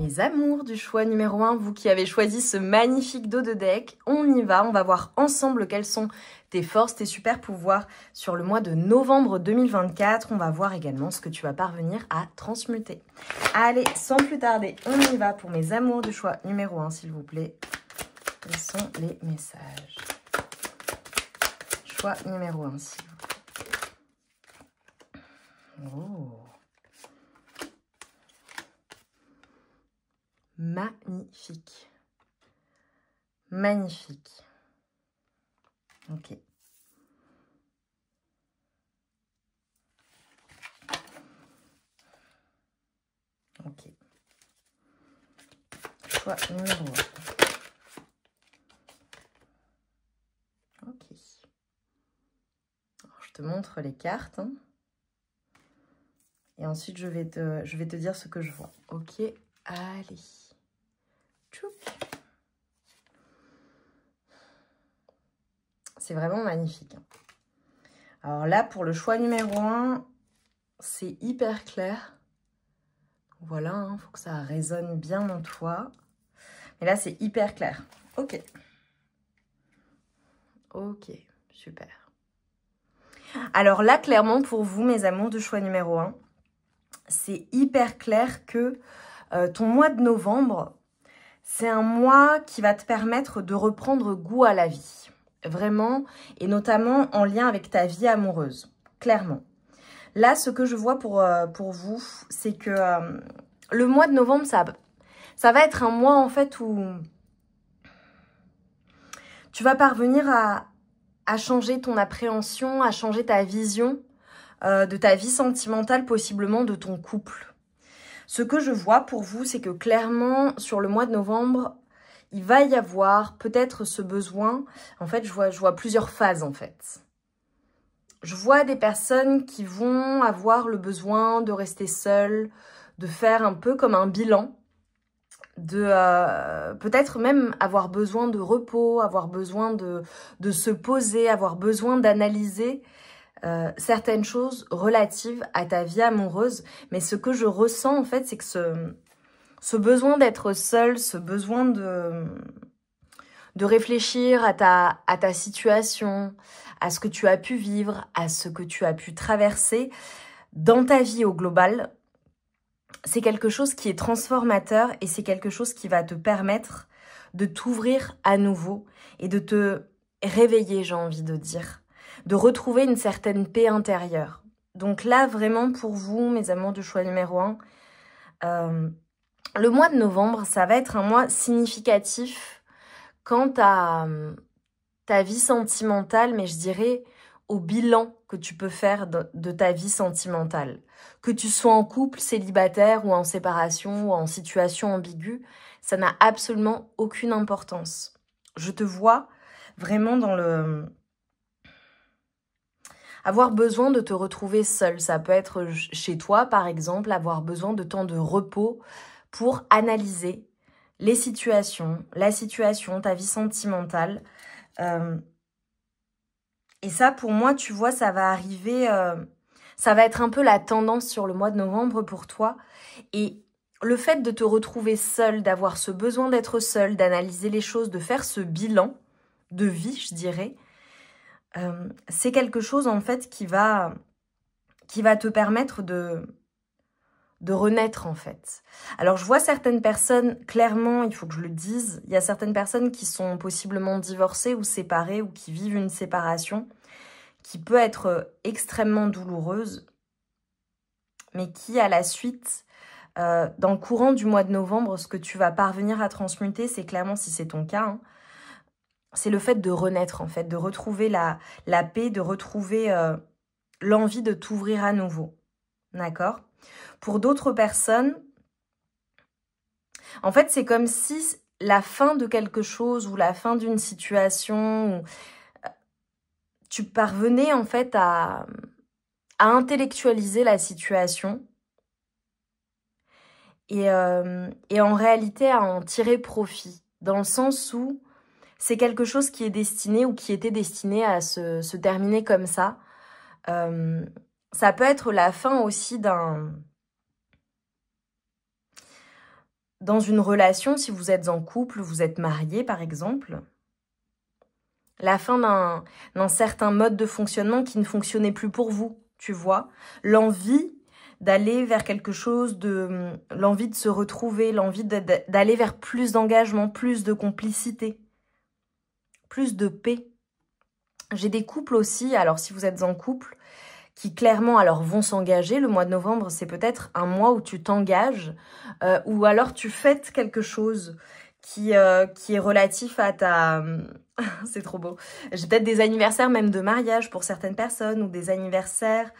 mes amours du choix numéro 1, vous qui avez choisi ce magnifique dos de deck, on y va, on va voir ensemble quelles sont tes forces, tes super pouvoirs sur le mois de novembre 2024. On va voir également ce que tu vas parvenir à transmuter. Allez, sans plus tarder, on y va pour mes amours du choix numéro 1, s'il vous plaît. Quels sont les messages? Choix numéro 1, s'il vous plaît. Oh. Magnifique. Magnifique. Ok. Ok. Choix numéro 1. Ok. Alors, je te montre les cartes. Hein. Et ensuite, je vais te dire ce que je vois. Ok. Allez. Tchouc. C'est vraiment magnifique. Alors là, pour le choix numéro 1, c'est hyper clair. Voilà, il faut que ça résonne bien en toi. Mais là, c'est hyper clair. Ok. Ok, super. Alors là, clairement, pour vous, mes amours de choix numéro 1, c'est hyper clair que ton mois de novembre, c'est un mois qui va te permettre de reprendre goût à la vie. Vraiment, et notamment en lien avec ta vie amoureuse, clairement. Là, ce que je vois pour vous, c'est que le mois de novembre, ça va être un mois en fait où tu vas parvenir à changer ton appréhension, à changer ta vision de ta vie sentimentale, possiblement de ton couple. Ce que je vois pour vous, c'est que clairement, sur le mois de novembre, il va y avoir peut-être ce besoin. En fait, je vois plusieurs phases, en fait. Je vois des personnes qui vont avoir le besoin de rester seules, de faire un peu comme un bilan, de peut-être même avoir besoin de repos, avoir besoin de se poser, avoir besoin d'analyser certaines choses relatives à ta vie amoureuse. Mais ce que je ressens, en fait, c'est que ce besoin d'être seule, ce besoin de réfléchir à ta situation, à ce que tu as pu vivre, à ce que tu as pu traverser dans ta vie au global, c'est quelque chose qui est transformateur et c'est quelque chose qui va te permettre de t'ouvrir à nouveau et de te réveiller, j'ai envie de dire, de retrouver une certaine paix intérieure. Donc là, vraiment pour vous, mes amours du choix numéro 1, le mois de novembre, ça va être un mois significatif quant à ta vie sentimentale, mais je dirais au bilan que tu peux faire de ta vie sentimentale. Que tu sois en couple, célibataire ou en séparation ou en situation ambiguë, ça n'a absolument aucune importance. Je te vois vraiment dans avoir besoin de te retrouver seule. Ça peut être chez toi, par exemple, avoir besoin de temps de repos pour analyser les situations, la situation, ta vie sentimentale. Et ça, pour moi, tu vois, ça va arriver, ça va être un peu la tendance sur le mois de novembre pour toi. Et le fait de te retrouver seule, d'avoir ce besoin d'être seule, d'analyser les choses, de faire ce bilan de vie, je dirais, c'est quelque chose, en fait, qui va te permettre de renaître, en fait. Alors, je vois certaines personnes, clairement, il faut que je le dise, il y a certaines personnes qui sont possiblement divorcées ou séparées ou qui vivent une séparation qui peut être extrêmement douloureuse, mais qui, à la suite, dans le courant du mois de novembre, ce que tu vas parvenir à transmuter, c'est clairement, si c'est ton cas, hein, c'est le fait de renaître, en fait, de retrouver la paix, de retrouver l'envie de t'ouvrir à nouveau. D'accord ? Pour d'autres personnes, en fait, c'est comme si la fin de quelque chose ou la fin d'une situation, tu parvenais en fait à intellectualiser la situation et en réalité à en tirer profit, dans le sens où c'est quelque chose qui est destiné ou qui était destiné à se terminer comme ça. Ça peut être la fin aussi dans une relation, si vous êtes en couple, vous êtes marié par exemple, la fin d'un certain mode de fonctionnement qui ne fonctionnait plus pour vous, tu vois. L'envie d'aller vers quelque chose, l'envie de se retrouver, l'envie d'aller vers plus d'engagement, plus de complicité, plus de paix. J'ai des couples aussi, alors si vous êtes en couple, qui clairement alors vont s'engager. Le mois de novembre, c'est peut-être un mois où tu t'engages ou alors tu fêtes quelque chose qui est relatif à ta... c'est trop beau. J'ai peut-être des anniversaires même de mariage pour certaines personnes ou des anniversaires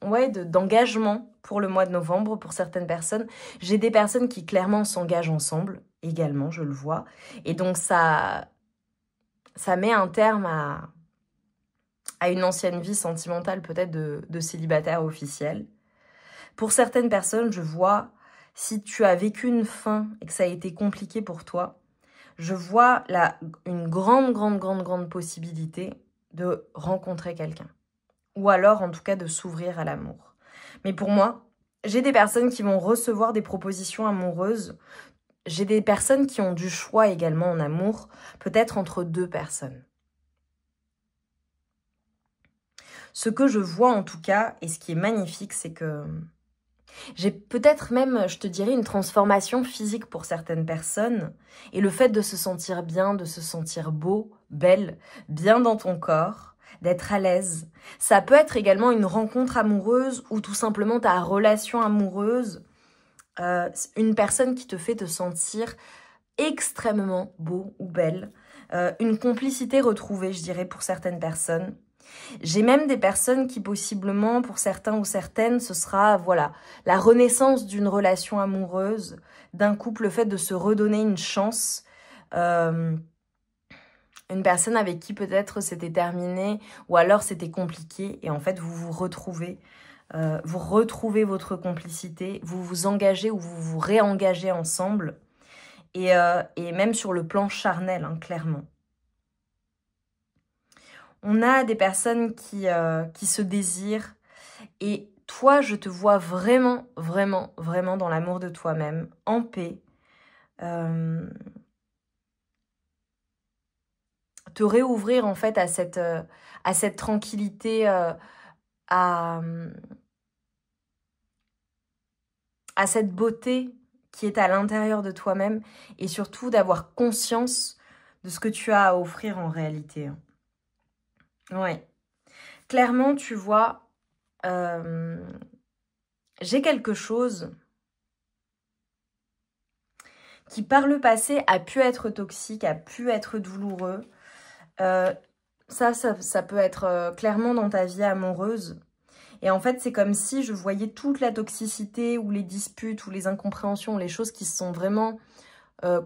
d'engagement pour le mois de novembre pour certaines personnes. J'ai des personnes qui clairement s'engagent ensemble également, je le vois. Et donc ça met un terme à une ancienne vie sentimentale peut-être de célibataire officiel. Pour certaines personnes, je vois, si tu as vécu une fin et que ça a été compliqué pour toi, je vois une grande possibilité de rencontrer quelqu'un. Ou alors, en tout cas, de s'ouvrir à l'amour. Mais pour moi, j'ai des personnes qui vont recevoir des propositions amoureuses. J'ai des personnes qui ont du choix également en amour, peut-être entre deux personnes. Ce que je vois en tout cas, et ce qui est magnifique, c'est que j'ai peut-être même, je te dirais, une transformation physique pour certaines personnes. Et le fait de se sentir bien, de se sentir beau, belle, bien dans ton corps, d'être à l'aise. Ça peut être également une rencontre amoureuse ou tout simplement ta relation amoureuse. Une personne qui te fait te sentir extrêmement beau ou belle. Une complicité retrouvée, je dirais, pour certaines personnes. J'ai même des personnes qui possiblement, pour certains ou certaines, ce sera voilà la renaissance d'une relation amoureuse, d'un couple, le fait de se redonner une chance. Une personne avec qui peut-être c'était terminé ou alors c'était compliqué et en fait vous vous retrouvez votre complicité, vous vous engagez ou vous vous réengagez ensemble et même sur le plan charnel, hein, clairement. On a des personnes qui se désirent et toi, je te vois vraiment dans l'amour de toi-même, en paix. Te réouvrir en fait à cette tranquillité, à cette beauté qui est à l'intérieur de toi-même et surtout d'avoir conscience de ce que tu as à offrir en réalité. Ouais. Clairement, tu vois, j'ai quelque chose qui par le passé a pu être toxique, a pu être douloureux. Ça peut être clairement dans ta vie amoureuse. Et en fait, c'est comme si je voyais toute la toxicité ou les disputes ou les incompréhensions, les choses qui sont vraiment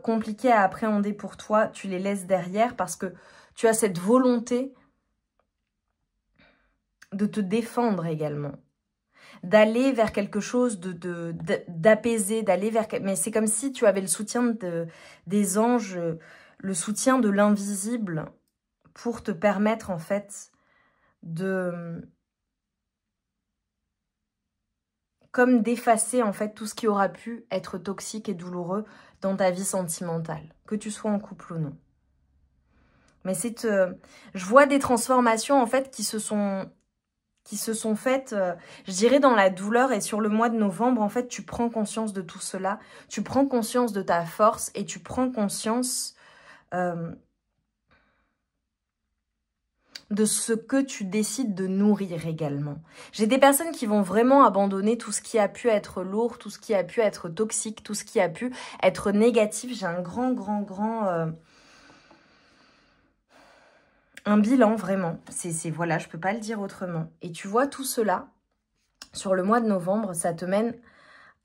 compliquées à appréhender pour toi, tu les laisses derrière parce que tu as cette volonté de te défendre également. D'aller vers quelque chose d'apaisé, d'aller vers... Mais c'est comme si tu avais le soutien des anges, le soutien de l'invisible pour te permettre en fait comme d'effacer en fait tout ce qui aura pu être toxique et douloureux dans ta vie sentimentale, que tu sois en couple ou non. Mais je vois des transformations en fait qui se sont faites, je dirais, dans la douleur. Et sur le mois de novembre, en fait, tu prends conscience de tout cela. Tu prends conscience de ta force et tu prends conscience de ce que tu décides de nourrir également. J'ai des personnes qui vont vraiment abandonner tout ce qui a pu être lourd, tout ce qui a pu être toxique, tout ce qui a pu être négatif. J'ai un grand un bilan, vraiment. Voilà, je peux pas le dire autrement. Et tu vois, tout cela, sur le mois de novembre, ça te mène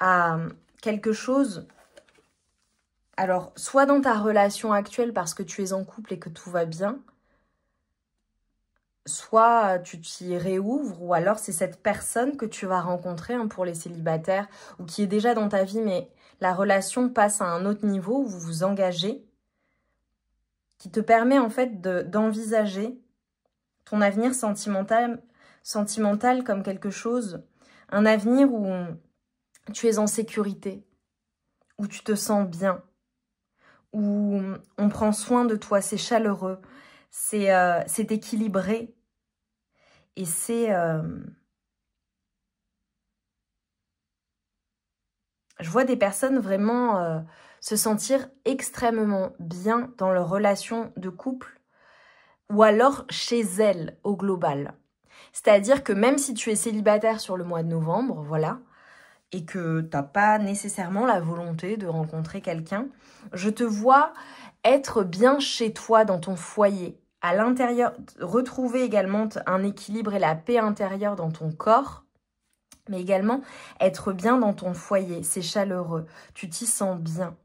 à quelque chose... Alors, soit dans ta relation actuelle parce que tu es en couple et que tout va bien, soit tu t'y réouvres, ou alors c'est cette personne que tu vas rencontrer pour les célibataires, ou qui est déjà dans ta vie, mais la relation passe à un autre niveau, où vous vous engagez, qui te permet en fait d'envisager ton avenir sentimental comme quelque chose, un avenir où tu es en sécurité, où tu te sens bien, où on prend soin de toi, c'est chaleureux, c'est équilibré et c'est... je vois des personnes vraiment se sentir extrêmement bien dans leur relation de couple ou alors chez elles au global. C'est-à-dire que même si tu es célibataire sur le mois de novembre, voilà, et que tu n'as pas nécessairement la volonté de rencontrer quelqu'un, je te vois être bien chez toi dans ton foyer, à l'intérieur, retrouver également un équilibre et la paix intérieure dans ton corps, mais également être bien dans ton foyer, c'est chaleureux, tu t'y sens bien.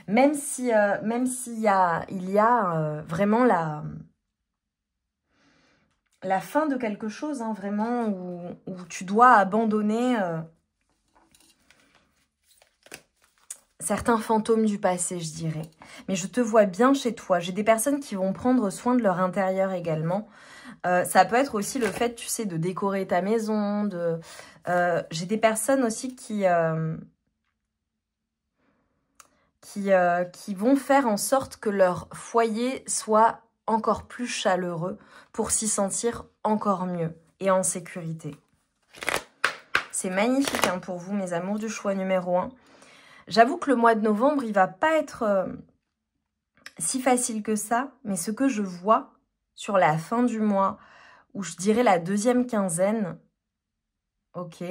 Même s'il y a vraiment la fin de quelque chose, hein, vraiment, où tu dois abandonner certains fantômes du passé, je dirais. Mais je te vois bien chez toi. J'ai des personnes qui vont prendre soin de leur intérieur également. Ça peut être aussi le fait, tu sais, de décorer ta maison. J'ai des personnes aussi qui vont faire en sorte que leur foyer soit encore plus chaleureux pour s'y sentir encore mieux et en sécurité. C'est magnifique hein, pour vous, mes amours du choix numéro 1. J'avoue que le mois de novembre, il va pas être si facile que ça, mais ce que je vois sur la fin du mois, ou je dirais la deuxième quinzaine, ok,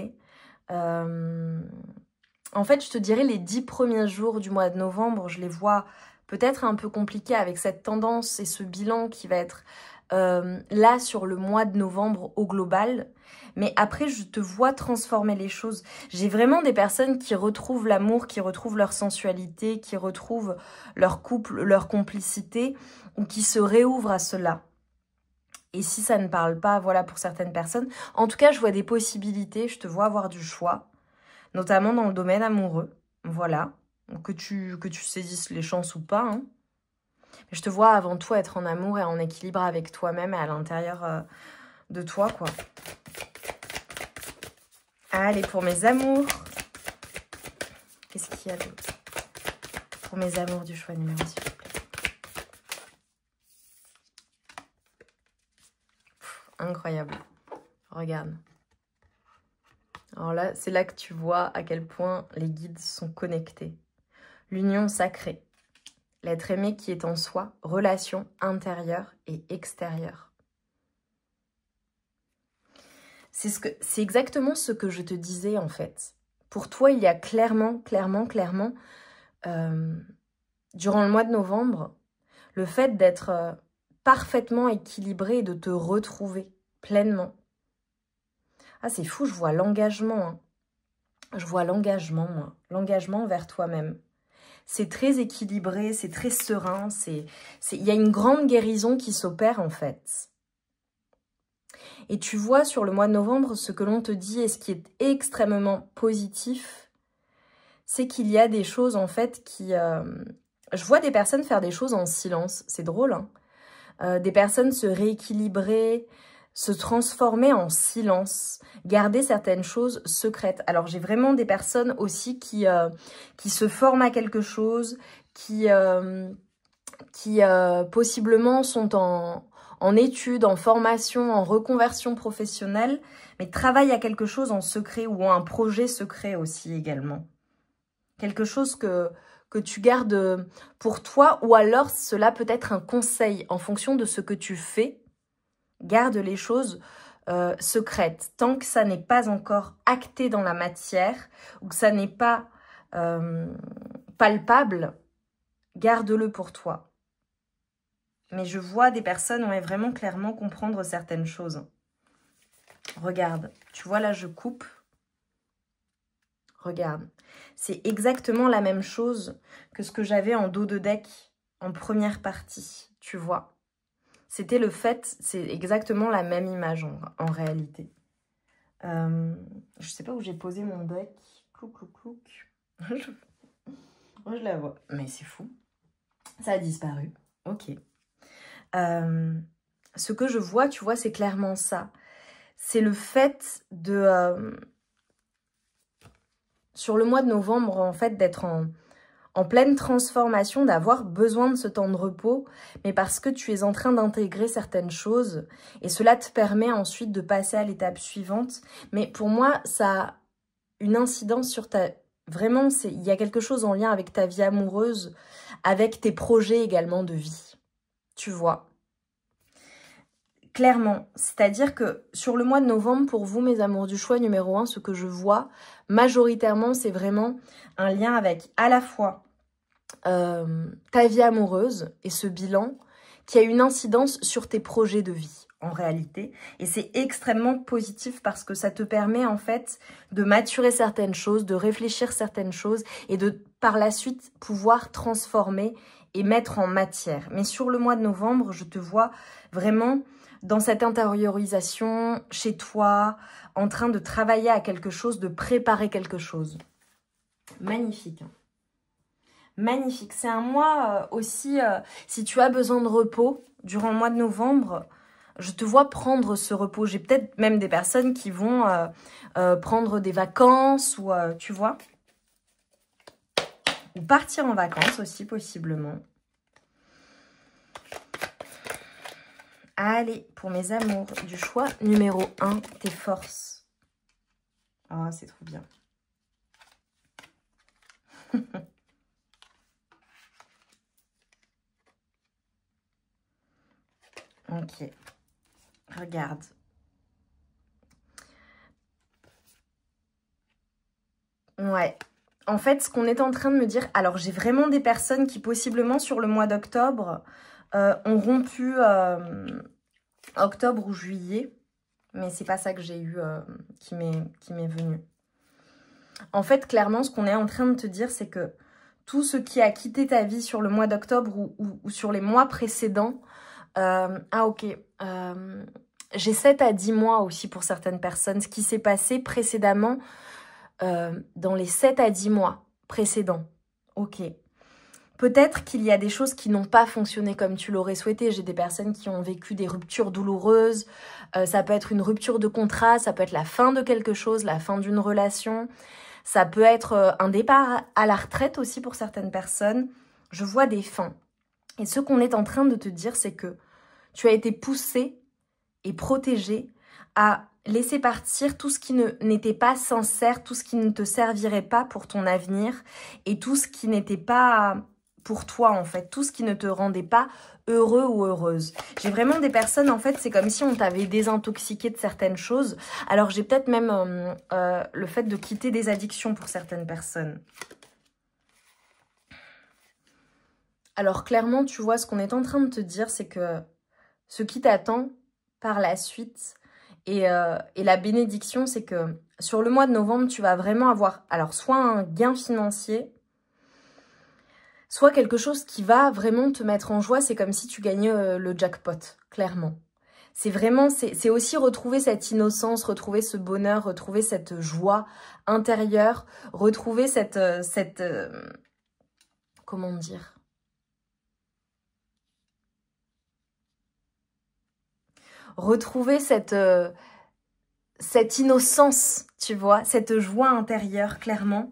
en fait, je te dirais les 10 premiers jours du mois de novembre, je les vois peut-être un peu compliqués avec cette tendance et ce bilan qui va être là sur le mois de novembre au global. Mais après, je te vois transformer les choses. J'ai vraiment des personnes qui retrouvent l'amour, qui retrouvent leur sensualité, qui retrouvent leur couple, leur complicité, ou qui se réouvrent à cela. Et si ça ne parle pas, voilà, pour certaines personnes. En tout cas, je vois des possibilités, je te vois avoir du choix, notamment dans le domaine amoureux. Voilà, que tu saisisses les chances ou pas, hein. Mais je te vois avant tout être en amour et en équilibre avec toi-même et à l'intérieur de toi, quoi. Allez, pour mes amours. Qu'est-ce qu'il y a d'autre? Pour mes amours du choix numéro, s'il vous plaît. Incroyable. Regarde. Alors là, c'est là que tu vois à quel point les guides sont connectés. L'union sacrée. L'être aimé qui est en soi, relation intérieure et extérieure. C'est exactement ce que je te disais en fait. Pour toi, il y a clairement, durant le mois de novembre, le fait d'être parfaitement équilibré et de te retrouver pleinement. Ah, c'est fou, je vois l'engagement. Hein. Je vois l'engagement, moi. L'engagement vers toi-même. C'est très équilibré, c'est très serein. Il y a une grande guérison qui s'opère en fait. Et tu vois sur le mois de novembre, ce que l'on te dit et ce qui est extrêmement positif, c'est qu'il y a des choses en fait qui... je vois des personnes faire des choses en silence, c'est drôle, hein. Des personnes se rééquilibrer, se transformer en silence, garder certaines choses secrètes. Alors j'ai vraiment des personnes aussi qui se forment à quelque chose, qui possiblement sont en études, en formation, en reconversion professionnelle, mais travaillent à quelque chose en secret ou ont un projet secret aussi également. Quelque chose que tu gardes pour toi, ou alors cela peut être un conseil en fonction de ce que tu fais. Garde les choses secrètes. Tant que ça n'est pas encore acté dans la matière, ou que ça n'est pas palpable, garde-le pour toi. Mais je vois des personnes vraiment clairement comprendre certaines choses. Regarde, tu vois là je coupe. Regarde, c'est exactement la même chose que ce que j'avais en dos de deck en première partie, tu vois. C'était le fait, c'est exactement la même image en réalité. Je sais pas où j'ai posé mon deck. Clouc, clouc, clouc. Moi je la vois, mais c'est fou. Ça a disparu, ok. Ce que je vois, tu vois, c'est clairement ça. C'est le fait de... sur le mois de novembre, en fait, d'être en pleine transformation, d'avoir besoin de ce temps de repos, mais parce que tu es en train d'intégrer certaines choses et cela te permet ensuite de passer à l'étape suivante. Mais pour moi, ça a une incidence sur ta... Vraiment, il y a quelque chose en lien avec ta vie amoureuse, avec tes projets également de vie. Tu vois ? Clairement, c'est-à-dire que sur le mois de novembre, pour vous, mes amours du choix numéro 1, ce que je vois majoritairement, c'est vraiment un lien avec à la fois ta vie amoureuse et ce bilan qui a une incidence sur tes projets de vie en réalité. Et c'est extrêmement positif parce que ça te permet en fait de maturer certaines choses, de réfléchir certaines choses et de par la suite pouvoir transformer et mettre en matière. Mais sur le mois de novembre, je te vois vraiment dans cette intériorisation chez toi, en train de travailler à quelque chose, de préparer quelque chose. Magnifique. Magnifique. C'est un mois aussi, si tu as besoin de repos durant le mois de novembre, je te vois prendre ce repos. J'ai peut-être même des personnes qui vont prendre des vacances ou tu vois. Ou partir en vacances aussi possiblement. Allez, pour mes amours du choix numéro 1, tes forces. Ah, c'est trop bien. Ok. Regarde. Ouais. En fait, ce qu'on est en train de me dire... Alors, j'ai vraiment des personnes qui, possiblement, sur le mois d'octobre, ont rompu octobre ou juillet. Mais c'est pas ça que j'ai eu qui m'est venu. En fait, clairement, ce qu'on est en train de te dire, c'est que tout ce qui a quitté ta vie sur le mois d'octobre ou sur les mois précédents... ah, ok. J'ai 7 à 10 mois aussi pour certaines personnes. Ce qui s'est passé précédemment dans les 7 à 10 mois précédents. Ok. Peut-être qu'il y a des choses qui n'ont pas fonctionné comme tu l'aurais souhaité. J'ai des personnes qui ont vécu des ruptures douloureuses. Ça peut être une rupture de contrat, ça peut être la fin de quelque chose, la fin d'une relation. Ça peut être un départ à la retraite aussi pour certaines personnes. Je vois des fins. Et ce qu'on est en train de te dire, c'est que tu as été poussé et protégé à laisser partir tout ce qui n'était pas sincère, tout ce qui ne te servirait pas pour ton avenir et tout ce qui n'était pas pour toi en fait, tout ce qui ne te rendait pas heureux ou heureuse. J'ai vraiment des personnes, en fait, c'est comme si on t'avait désintoxiqué de certaines choses. Alors j'ai peut-être même le fait de quitter des addictions pour certaines personnes. Alors clairement, tu vois, ce qu'on est en train de te dire, c'est que ce qui t'attend par la suite et la bénédiction, c'est que sur le mois de novembre, tu vas vraiment avoir alors soit un gain financier, soit quelque chose qui va vraiment te mettre en joie. C'est comme si tu gagnais le jackpot, clairement. C'est vraiment, c'est aussi retrouver cette innocence, retrouver ce bonheur, retrouver cette joie intérieure, retrouver comment dire ? Retrouver cette innocence, tu vois, cette joie intérieure, clairement.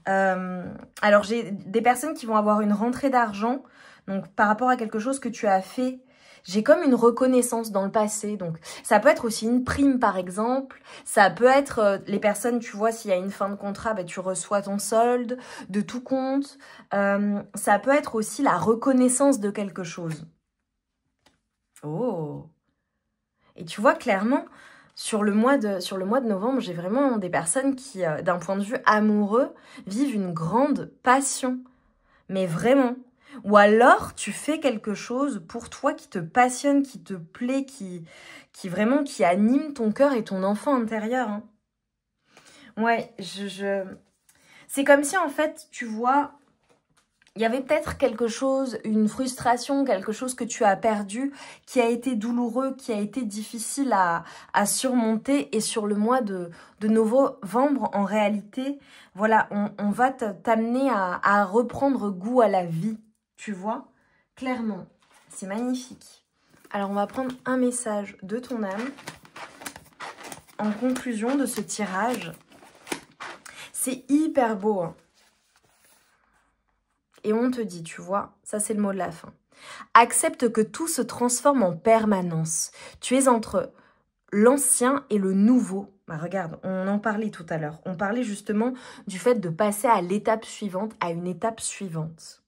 Alors, j'ai des personnes qui vont avoir une rentrée d'argent, donc par rapport à quelque chose que tu as fait. J'ai comme une reconnaissance dans le passé, donc ça peut être aussi une prime par exemple, ça peut être les personnes, tu vois, s'il y a une fin de contrat, ben, tu reçois ton solde de tout compte, ça peut être aussi la reconnaissance de quelque chose. Oh! Et tu vois, clairement, sur le mois de novembre, j'ai vraiment des personnes qui, d'un point de vue amoureux, vivent une grande passion. Mais vraiment. Ou alors, tu fais quelque chose pour toi qui te passionne, qui te plaît, qui vraiment, qui anime ton cœur et ton enfant intérieur. Hein. Ouais, c'est comme si, en fait, tu vois... Il y avait peut-être quelque chose, une frustration, quelque chose que tu as perdu, qui a été douloureux, qui a été difficile à surmonter. Et sur le mois de novembre, en réalité, voilà, on va t'amener à reprendre goût à la vie, tu vois, clairement. C'est magnifique. Alors, on va prendre un message de ton âme en conclusion de ce tirage. C'est hyper beau. Hein. Et on te dit, tu vois, ça c'est le mot de la fin. Accepte que tout se transforme en permanence. Tu es entre l'ancien et le nouveau. Bah regarde, on en parlait tout à l'heure. On parlait justement du fait de passer à l'étape suivante, à une étape suivante.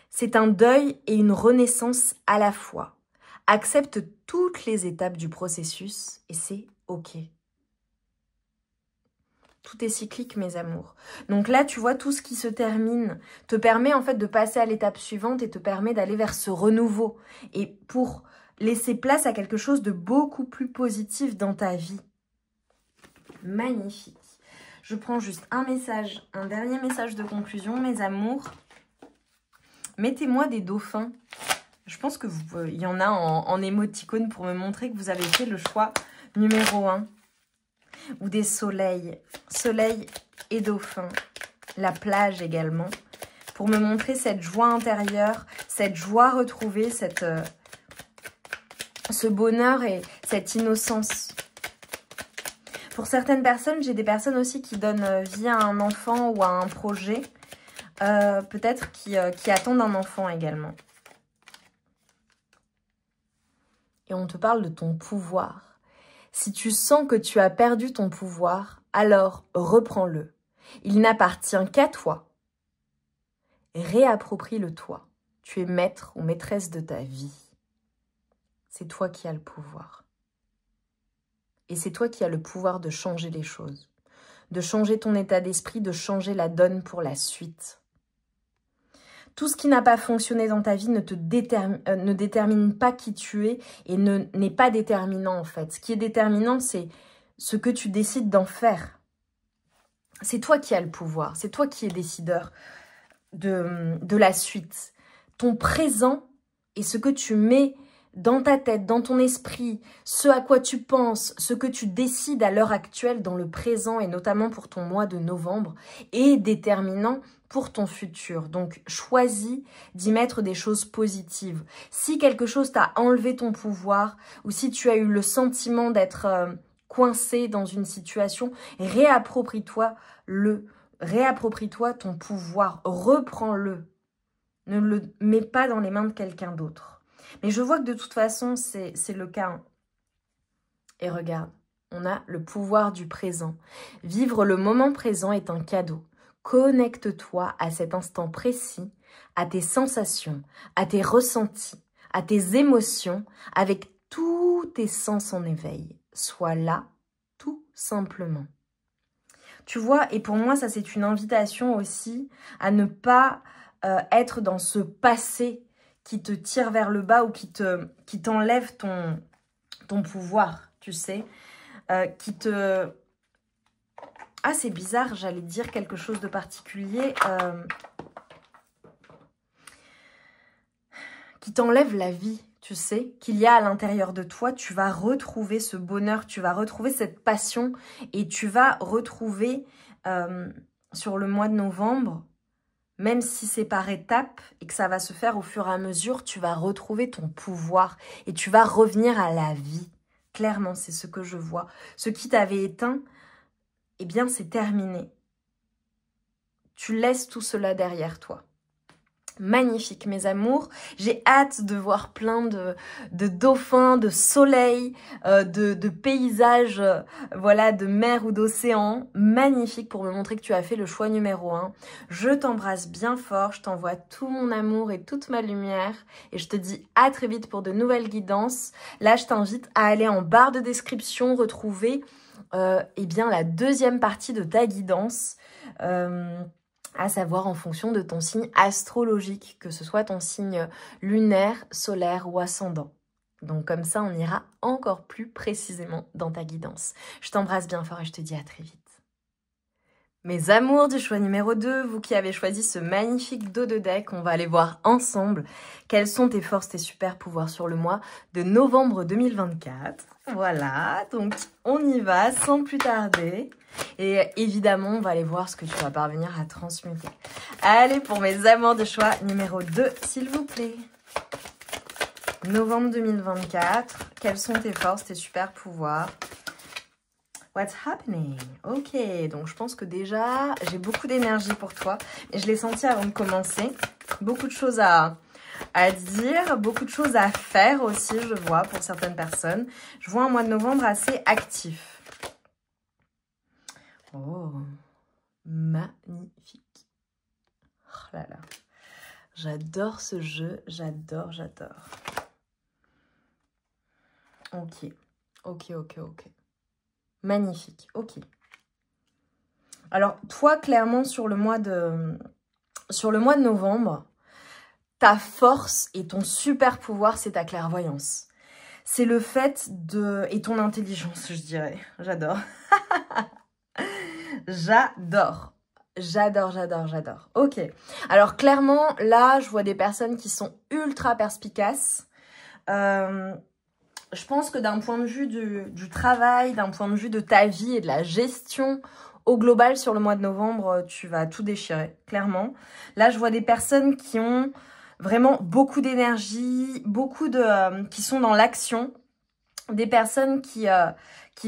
C'est un deuil et une renaissance à la fois. Accepte toutes les étapes du processus et c'est OK. Tout est cyclique, mes amours. Donc là, tu vois, tout ce qui se termine te permet en fait de passer à l'étape suivante et te permet d'aller vers ce renouveau. Et pour laisser place à quelque chose de beaucoup plus positif dans ta vie. Magnifique. Je prends juste un message, un dernier message de conclusion, mes amours. Mettez-moi des dauphins. Je pense que il y en a en émoticône pour me montrer que vous avez fait le choix numéro 1. Ou des soleils. Soleil et dauphins. La plage également. Pour me montrer cette joie intérieure, cette joie retrouvée, ce bonheur et cette innocence. Pour certaines personnes, j'ai des personnes aussi qui donnent vie à un enfant ou à un projet. Peut-être qui attendent un enfant également. Et on te parle de ton pouvoir. Si tu sens que tu as perdu ton pouvoir, alors reprends-le. Il n'appartient qu'à toi. Réapproprie-le toi. Tu es maître ou maîtresse de ta vie. C'est toi qui as le pouvoir. Et c'est toi qui as le pouvoir de changer les choses. De changer ton état d'esprit, de changer la donne pour la suite. Tout ce qui n'a pas fonctionné dans ta vie ne détermine pas qui tu es et n'est pas déterminant en fait. Ce qui est déterminant, c'est ce que tu décides d'en faire. C'est toi qui as le pouvoir, c'est toi qui es décideur de la suite. Ton présent et ce que tu mets dans ta tête, dans ton esprit, ce à quoi tu penses, ce que tu décides à l'heure actuelle dans le présent et notamment pour ton mois de novembre est déterminant pour ton futur. Donc, choisis d'y mettre des choses positives. Si quelque chose t'a enlevé ton pouvoir ou si tu as eu le sentiment d'être coincé dans une situation, réapproprie-toi ton pouvoir, reprends-le. Ne le mets pas dans les mains de quelqu'un d'autre. Mais je vois que de toute façon, c'est le cas. Hein. Et regarde, on a le pouvoir du présent. Vivre le moment présent est un cadeau. Connecte-toi à cet instant précis, à tes sensations, à tes ressentis, à tes émotions, avec tous tes sens en éveil. Sois là, tout simplement. Tu vois, et pour moi, ça c'est une invitation aussi à ne pas être dans ce passé qui te tire vers le bas ou qui t'enlève ton pouvoir, tu sais, qui te... Ah, c'est bizarre, j'allais dire quelque chose de particulier, qui t'enlève la vie, tu sais, qu'il y a à l'intérieur de toi. Tu vas retrouver ce bonheur, tu vas retrouver cette passion et tu vas retrouver sur le mois de novembre, même si c'est par étapes et que ça va se faire au fur et à mesure, tu vas retrouver ton pouvoir et tu vas revenir à la vie. Clairement, c'est ce que je vois. Ce qui t'avait éteint, eh bien, c'est terminé. Tu laisses tout cela derrière toi. Magnifique, mes amours. J'ai hâte de voir plein de dauphins, de soleil, de paysages, voilà, de mer ou d'océan. Magnifique pour me montrer que tu as fait le choix numéro 1. Je t'embrasse bien fort, je t'envoie tout mon amour et toute ma lumière. Et je te dis à très vite pour de nouvelles guidances. Là, je t'invite à aller en barre de description, retrouver eh bien, la deuxième partie de ta guidance. À savoir en fonction de ton signe astrologique, que ce soit ton signe lunaire, solaire ou ascendant. Donc comme ça, on ira encore plus précisément dans ta guidance. Je t'embrasse bien fort et je te dis à très vite. Mes amours du choix numéro 2, vous qui avez choisi ce magnifique dos de deck, on va aller voir ensemble quelles sont tes forces, tes super pouvoirs sur le mois de novembre 2024. Voilà, donc on y va sans plus tarder. Et évidemment, on va aller voir ce que tu vas parvenir à transmuter. Allez, pour mes amours de choix numéro 2, s'il vous plaît. Novembre 2024, quelles sont tes forces, tes super pouvoirs What's happening? Ok, donc je pense que déjà, j'ai beaucoup d'énergie pour toi. Et je l'ai senti avant de commencer. Beaucoup de choses à dire, beaucoup de choses à faire aussi, je vois, pour certaines personnes. Je vois un mois de novembre assez actif. Oh, magnifique. Oh là là. J'adore ce jeu, j'adore. Ok, ok. Magnifique, ok. Alors, toi, clairement, sur le mois de novembre, ta force et ton super pouvoir, c'est ta clairvoyance. C'est le fait de... Et ton intelligence, je dirais. J'adore. J'adore. Ok. Alors, clairement, là, je vois des personnes qui sont ultra perspicaces. Je pense que d'un point de vue du travail, d'un point de vue de ta vie et de la gestion au global sur le mois de novembre, tu vas tout déchirer, clairement. Là, je vois des personnes qui ont vraiment beaucoup d'énergie, qui sont dans l'action, des personnes qui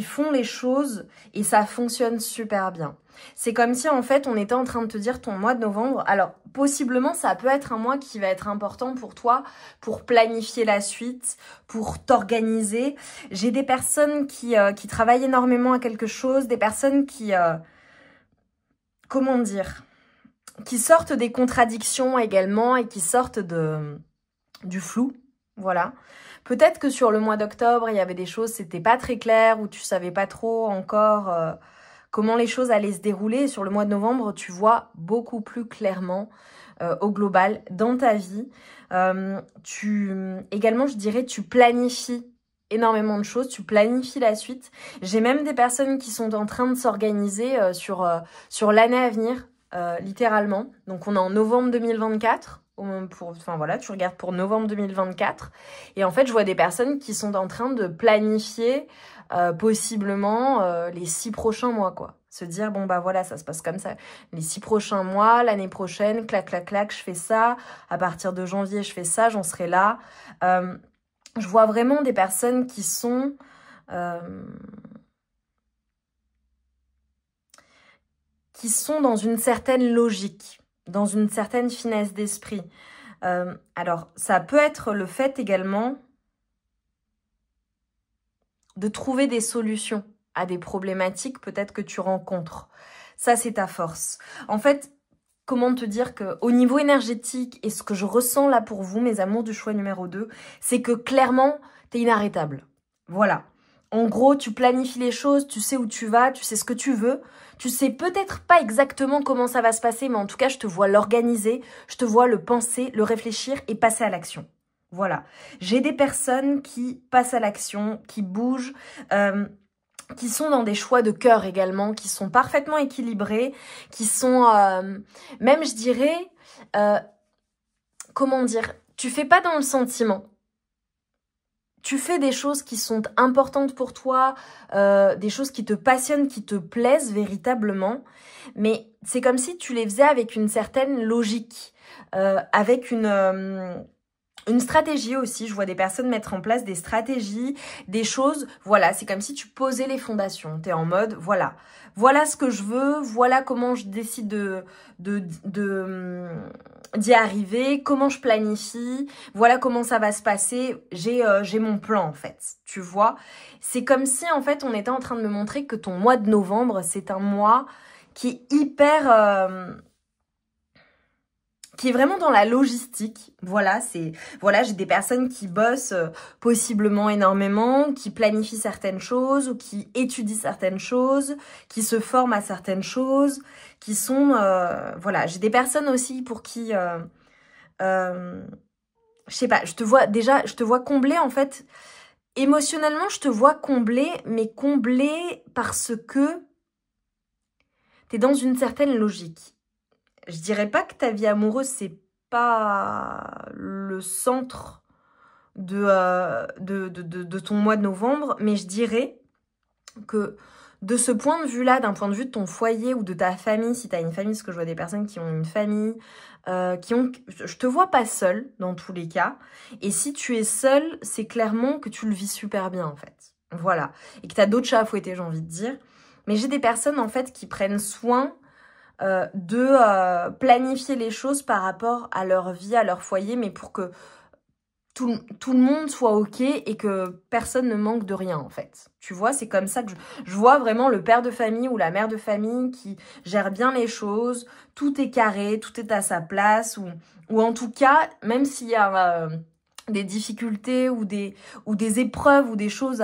font les choses et ça fonctionne super bien. C'est comme si en fait on était en train de te dire ton mois de novembre, alors possiblement ça peut être un mois qui va être important pour toi, pour planifier la suite, pour t'organiser. J'ai des personnes qui travaillent énormément à quelque chose, des personnes qui, comment dire, qui sortent des contradictions également et qui sortent du flou, voilà. Peut-être que sur le mois d'octobre, il y avait des choses, c'était pas très clair, ou tu savais pas trop encore comment les choses allaient se dérouler. Et sur le mois de novembre, tu vois beaucoup plus clairement au global dans ta vie. Également, je dirais, tu planifies énormément de choses, tu planifies la suite. J'ai même des personnes qui sont en train de s'organiser sur l'année à venir, littéralement. Donc, on est en novembre 2024. Enfin voilà, tu regardes pour novembre 2024 et en fait je vois des personnes qui sont en train de planifier possiblement les 6 prochains mois quoi. Se dire bon bah voilà ça se passe comme ça, les 6 prochains mois, l'année prochaine, clac je fais ça, à partir de janvier je fais ça, j'en serai là. Je vois vraiment des personnes qui sont dans une certaine logique, dans une certaine finesse d'esprit. Alors, ça peut être le fait également de trouver des solutions à des problématiques peut-être que tu rencontres. Ça, c'est ta force. En fait, comment te dire qu'au niveau énergétique, et ce que je ressens là pour vous, mes amours du choix numéro 2, c'est que clairement, t'es inarrêtable. Voilà. En gros, tu planifies les choses, tu sais où tu vas, tu sais ce que tu veux. Tu sais peut-être pas exactement comment ça va se passer, mais en tout cas, je te vois l'organiser, je te vois le penser, le réfléchir et passer à l'action. Voilà. J'ai des personnes qui passent à l'action, qui bougent, qui sont dans des choix de cœur également, qui sont parfaitement équilibrés, qui sont même, je dirais, comment dire, tu fais pas dans le sentiment. Tu fais des choses qui sont importantes pour toi, des choses qui te passionnent, qui te plaisent véritablement, mais c'est comme si tu les faisais avec une certaine logique, avec une stratégie aussi. Je vois des personnes mettre en place des stratégies, des choses, voilà, c'est comme si tu posais les fondations. Tu es en mode, voilà ce que je veux, voilà comment je décide d'y arriver, comment je planifie, voilà comment ça va se passer, j'ai mon plan en fait, tu vois. C'est comme si en fait on était en train de me montrer que ton mois de novembre, c'est un mois qui est hyper... qui est vraiment dans la logistique. Voilà, j'ai des personnes qui bossent possiblement énormément, qui planifient certaines choses ou qui étudient certaines choses, qui se forment à certaines choses, qui sont voilà, j'ai des personnes aussi pour qui je sais pas, je te vois combler en fait émotionnellement, je te vois combler, mais combler parce que t'es dans une certaine logique. Je dirais pas que ta vie amoureuse, c'est pas le centre de ton mois de novembre, mais je dirais que de ce point de vue-là, d'un point de vue de ton foyer ou de ta famille, si tu as une famille, parce que je vois des personnes qui ont une famille, je te vois pas seule dans tous les cas, et si tu es seule, c'est clairement que tu le vis super bien en fait. Voilà, et que tu as d'autres chats à fouetter, j'ai envie de dire. Mais j'ai des personnes en fait qui prennent soin de planifier les choses par rapport à leur vie, à leur foyer, mais pour que tout le monde soit ok et que personne ne manque de rien en fait. Tu vois, c'est comme ça que je vois vraiment le père de famille ou la mère de famille qui gère bien les choses, tout est carré, tout est à sa place, ou en tout cas, même s'il y a des difficultés ou des épreuves ou des choses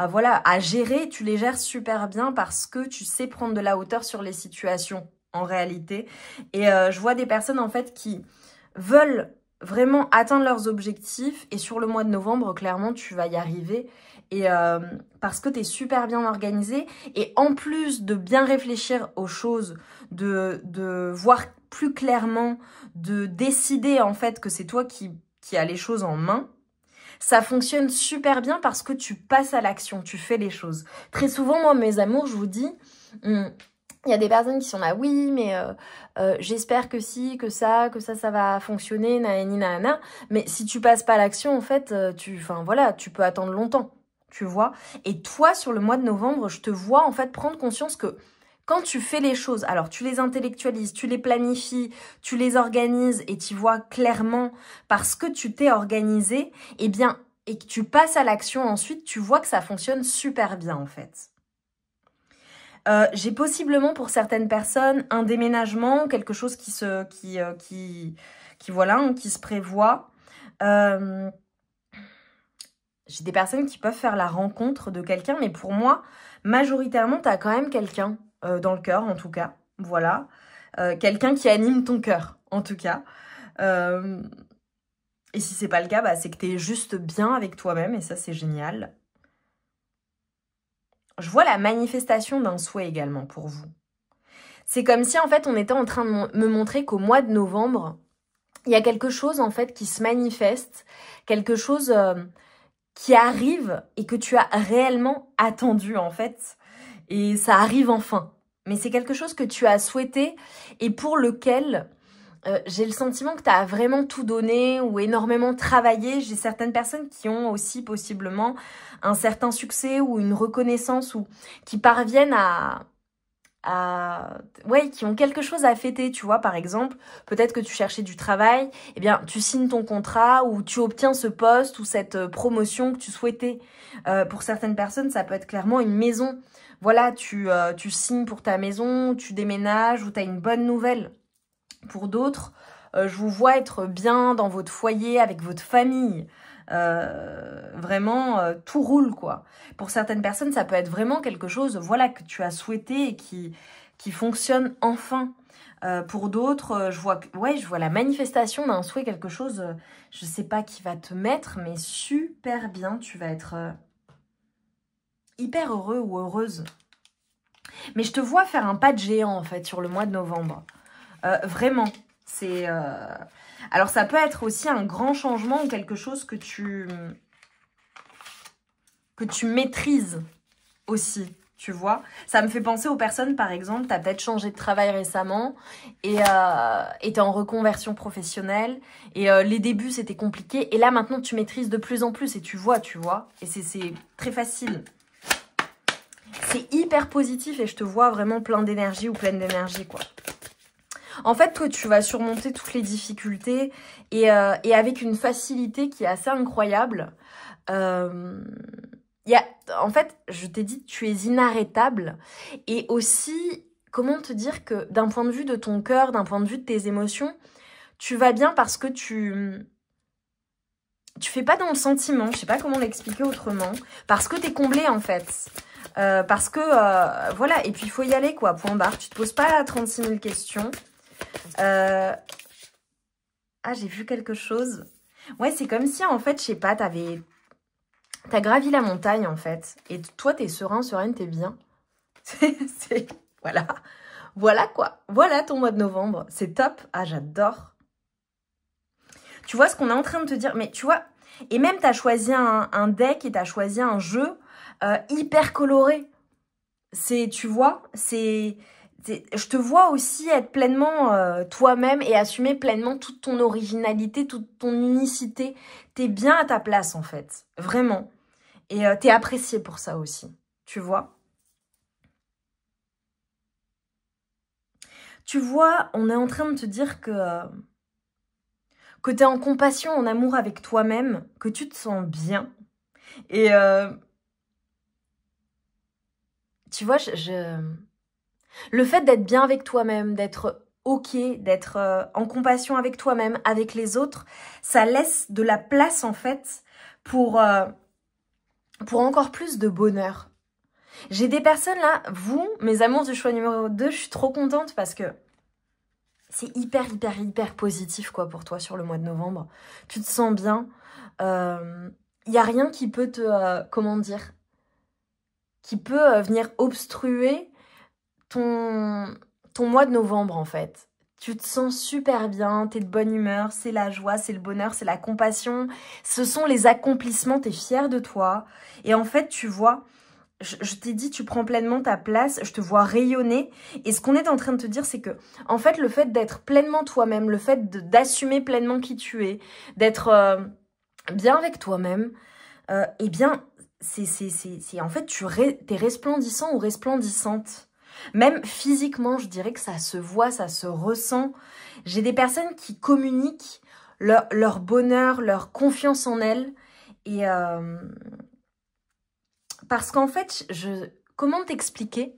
voilà, à gérer, tu les gères super bien parce que tu sais prendre de la hauteur sur les situations en réalité. Et je vois des personnes en fait qui veulent vraiment atteindre leurs objectifs et sur le mois de novembre, clairement, tu vas y arriver et parce que tu es super bien organisé et en plus de bien réfléchir aux choses, de voir plus clairement, de décider en fait que c'est toi qui as les choses en main, ça fonctionne super bien parce que tu passes à l'action, tu fais les choses. Très souvent, moi, mes amours, je vous dis... il y a des personnes qui sont là, oui, mais j'espère que si, que ça va fonctionner, nanani, nanana. Mais si tu passes pas à l'action, en fait, voilà, tu peux attendre longtemps, tu vois. Et toi, sur le mois de novembre, je te vois, en fait, prendre conscience que quand tu fais les choses, alors tu les intellectualises, tu les planifies, tu les organises et tu vois clairement parce que tu t'es organisé, eh bien, et que tu passes à l'action ensuite, tu vois que ça fonctionne super bien, en fait. J'ai possiblement pour certaines personnes un déménagement, quelque chose qui se prévoit. J'ai des personnes qui peuvent faire la rencontre de quelqu'un, mais pour moi, majoritairement, tu as quand même quelqu'un dans le cœur, en tout cas. Voilà. Quelqu'un qui anime ton cœur, en tout cas. Et si c'est pas le cas, bah, c'est que tu es juste bien avec toi-même, et ça, c'est génial. Je vois la manifestation d'un souhait également pour vous. C'est comme si en fait on était en train de me montrer qu'au mois de novembre, il y a quelque chose en fait qui se manifeste, quelque chose qui arrive et que tu as réellement attendu en fait. Et ça arrive enfin. Mais c'est quelque chose que tu as souhaité et pour lequel j'ai le sentiment que tu as vraiment tout donné ou énormément travaillé. J'ai certaines personnes qui ont aussi possiblement un certain succès ou une reconnaissance ou qui parviennent ouais, qui ont quelque chose à fêter, tu vois, par exemple, peut-être que tu cherchais du travail, eh bien, tu signes ton contrat ou tu obtiens ce poste ou cette promotion que tu souhaitais. Pour certaines personnes, ça peut être clairement une maison. Voilà, tu signes pour ta maison, tu déménages ou tu as une bonne nouvelle. Pour d'autres, je vous vois être bien dans votre foyer, avec votre famille. Vraiment, tout roule, quoi. Pour certaines personnes, ça peut être vraiment quelque chose, voilà, que tu as souhaité et qui fonctionne enfin. Pour d'autres, je vois la manifestation d'un souhait, quelque chose, je sais pas qui va te mettre, mais super bien. Tu vas être hyper heureux ou heureuse. Mais je te vois faire un pas de géant, en fait, sur le mois de novembre. Vraiment. C'est alors ça peut être aussi un grand changement ou quelque chose que tu maîtrises aussi, tu vois. Ça me fait penser aux personnes, par exemple, tu as peut-être changé de travail récemment et tu es en reconversion professionnelle et les débuts c'était compliqué et là maintenant tu maîtrises de plus en plus et tu vois et c'est très facile. C'est hyper positif et je te vois vraiment plein d'énergie ou pleine d'énergie, quoi. En fait, toi, tu vas surmonter toutes les difficultés et avec une facilité qui est assez incroyable. En fait, je t'ai dit, tu es inarrêtable. Et aussi, comment te dire que d'un point de vue de ton cœur, d'un point de vue de tes émotions, tu vas bien parce que tu fais pas dans le sentiment. Je sais pas comment l'expliquer autrement. Parce que tu es comblé, en fait. Parce que, voilà. Et puis, il faut y aller, quoi. Point barre. Tu te poses pas 36 000 questions. Ah, j'ai vu quelque chose. Ouais, c'est comme si, en fait, je sais pas, t'as gravi la montagne, en fait. Et toi, t'es serein, sereine, t'es bien. Voilà. Voilà, quoi. Voilà ton mois de novembre. C'est top. Ah, j'adore. Tu vois ce qu'on est en train de te dire. Mais tu vois, et même, t'as choisi un deck et t'as choisi un jeu hyper coloré. Tu vois, je te vois aussi être pleinement toi-même et assumer pleinement toute ton originalité, toute ton unicité. T'es bien à ta place, en fait. Vraiment. Et t'es apprécié pour ça aussi. Tu vois? Tu vois, on est en train de te dire que tu es en compassion, en amour avec toi-même, que tu te sens bien. Et tu vois, le fait d'être bien avec toi-même, d'être ok, d'être en compassion avec toi-même, avec les autres, ça laisse de la place en fait pour encore plus de bonheur. J'ai des personnes là, vous, mes amours du choix numéro 2, je suis trop contente parce que c'est hyper, hyper, hyper positif quoi pour toi sur le mois de novembre. Tu te sens bien. Il n'y a rien qui peut te, comment dire, qui peut venir obstruer ton mois de novembre en fait. Tu te sens super bien, t'es de bonne humeur, c'est la joie, c'est le bonheur, c'est la compassion. Ce sont les accomplissements, t'es fier de toi. Et en fait, tu vois, je t'ai dit, tu prends pleinement ta place, je te vois rayonner. Et ce qu'on est en train de te dire, c'est que, en fait, le fait d'être pleinement toi-même, le fait d'assumer pleinement qui tu es, d'être bien avec toi-même, eh bien, c'est en fait, t'es resplendissant ou resplendissante. Même physiquement, je dirais que ça se voit, ça se ressent. J'ai des personnes qui communiquent leur bonheur, leur confiance en elles. Et parce qu'en fait, comment t'expliquer?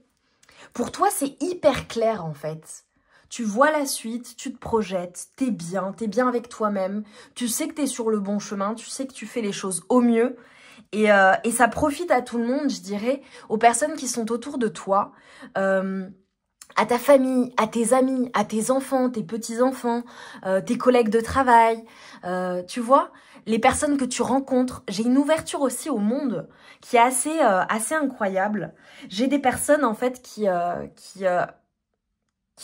Pour toi, c'est hyper clair en fait. Tu vois la suite, tu te projettes, t'es bien avec toi-même. Tu sais que t'es sur le bon chemin, tu sais que tu fais les choses au mieux. Et ça profite à tout le monde, je dirais, aux personnes qui sont autour de toi, à ta famille, à tes amis, à tes enfants, tes petits-enfants, tes collègues de travail, tu vois, les personnes que tu rencontres. J'ai une ouverture aussi au monde qui est assez incroyable. J'ai des personnes en fait qui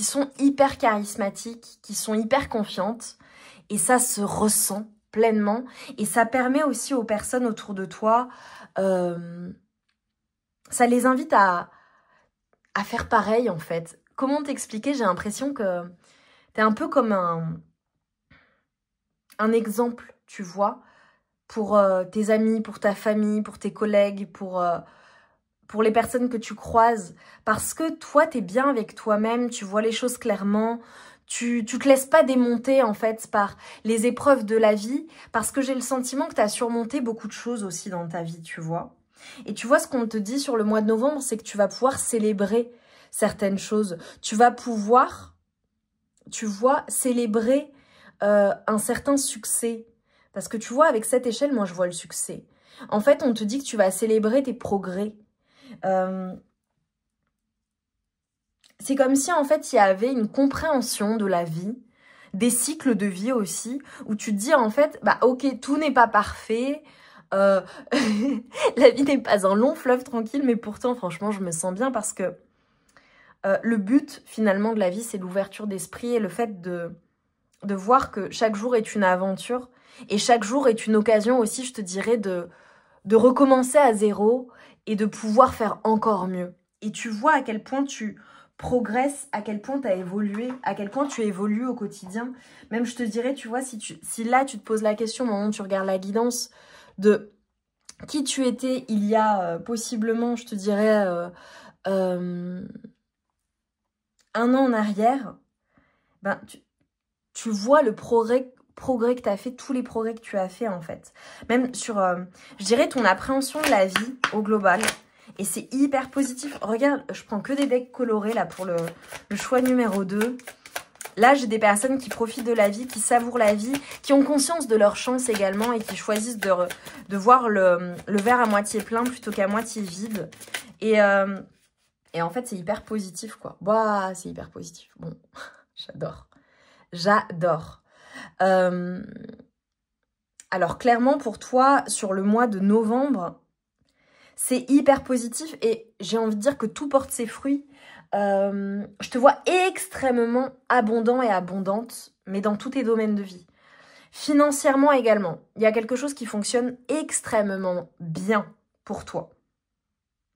sont hyper charismatiques, qui sont hyper confiantes, et ça se ressent pleinement, et ça permet aussi aux personnes autour de toi, ça les invite à faire pareil en fait. Comment t'expliquer? J'ai l'impression que t'es un peu comme un exemple, tu vois, pour tes amis, pour ta famille, pour tes collègues, pour les personnes que tu croises. Parce que toi, t'es bien avec toi-même, tu vois les choses clairement, tu te laisses pas démonter en fait par les épreuves de la vie, parce que j'ai le sentiment que t'as surmonté beaucoup de choses aussi dans ta vie, tu vois. Et tu vois, ce qu'on te dit sur le mois de novembre, c'est que tu vas pouvoir célébrer certaines choses. Tu vas pouvoir, tu vois, célébrer un certain succès. Parce que tu vois, avec cette échelle, moi, je vois le succès. En fait, on te dit que tu vas célébrer tes progrès. C'est comme si, en fait, il y avait une compréhension de la vie, des cycles de vie aussi, où tu te dis, en fait, bah ok, tout n'est pas parfait, la vie n'est pas un long fleuve tranquille, mais pourtant, franchement, je me sens bien parce que le but, finalement, de la vie, c'est l'ouverture d'esprit et le fait de voir que chaque jour est une aventure et chaque jour est une occasion aussi, je te dirais, de recommencer à zéro et de pouvoir faire encore mieux. Et tu vois à quel point tu progresses, à quel point tu as évolué, à quel point tu évolues au quotidien. Même, je te dirais, tu vois, si là, tu te poses la question, au moment où tu regardes la guidance, de qui tu étais il y a possiblement, je te dirais, un an en arrière, ben, tu vois le progrès que tu as fait, tous les progrès que tu as fait en fait. Même sur, je dirais, ton appréhension de la vie au global. Et c'est hyper positif. Regarde, je prends que des decks colorés là pour le choix numéro 2. Là, j'ai des personnes qui profitent de la vie, qui savourent la vie, qui ont conscience de leur chance également et qui choisissent de voir le verre à moitié plein plutôt qu'à moitié vide. Et en fait, c'est hyper positif quoi. Bah, c'est hyper positif. Bon, j'adore. J'adore. Alors clairement pour toi, sur le mois de novembre, c'est hyper positif et j'ai envie de dire que tout porte ses fruits. Je te vois extrêmement abondant et abondante, mais dans tous tes domaines de vie. Financièrement également, il y a quelque chose qui fonctionne extrêmement bien pour toi.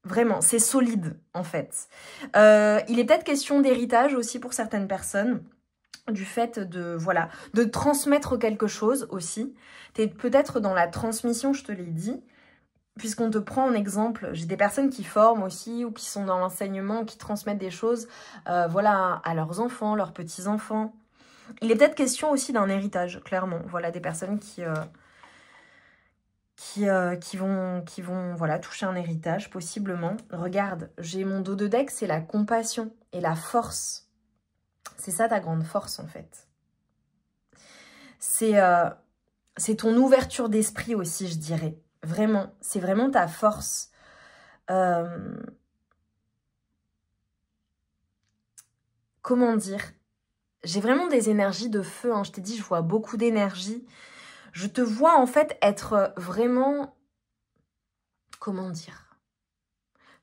Vraiment, c'est solide en fait. Il est peut-être question d'héritage aussi pour certaines personnes. Du fait voilà, de transmettre quelque chose aussi. Tu es peut-être dans la transmission, je te l'ai dit. puisqu'on te prend en exemple, j'ai des personnes qui forment aussi ou qui sont dans l'enseignement, qui transmettent des choses voilà, à leurs enfants, leurs petits-enfants. Il est peut-être question aussi d'un héritage, clairement. Voilà, des personnes qui vont voilà, toucher un héritage, possiblement. Regarde, j'ai mon dos de deck, c'est la compassion et la force. C'est ça ta grande force, en fait. C'est ton ouverture d'esprit aussi, je dirais. Vraiment, c'est vraiment ta force. Comment dire? J'ai vraiment des énergies de feu, hein. Je t'ai dit, je vois beaucoup d'énergie. Je te vois en fait être vraiment... Comment dire?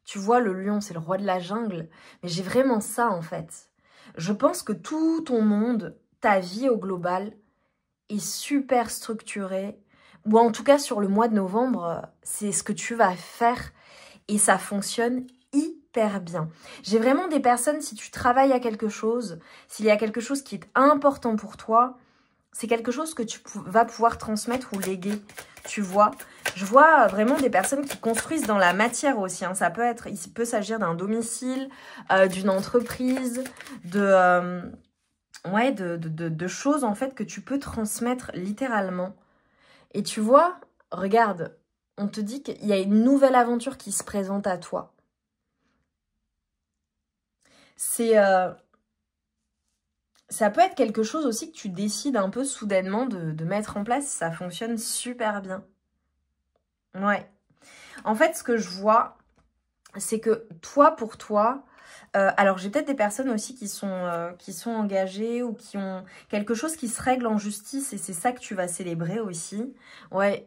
Tu vois, le lion, c'est le roi de la jungle. Mais j'ai vraiment ça en fait. Je pense que tout ton monde, ta vie au global, est super structurée. Ou en tout cas, sur le mois de novembre, c'est ce que tu vas faire. Et ça fonctionne hyper bien. J'ai vraiment des personnes, si tu travailles à quelque chose, s'il y a quelque chose qui est important pour toi, c'est quelque chose que tu vas pouvoir transmettre ou léguer, tu vois. Je vois vraiment des personnes qui construisent dans la matière aussi, hein. Ça peut être, il peut s'agir d'un domicile, d'une entreprise, ouais, de choses en fait que tu peux transmettre littéralement. Et tu vois, regarde, on te dit qu'il y a une nouvelle aventure qui se présente à toi. Ça peut être quelque chose aussi que tu décides un peu soudainement de mettre en place. Ça fonctionne super bien. Ouais. En fait, ce que je vois, c'est que toi, pour toi... alors, j'ai peut-être des personnes aussi qui sont engagées ou qui ont quelque chose qui se règle en justice et c'est ça que tu vas célébrer aussi. Ouais,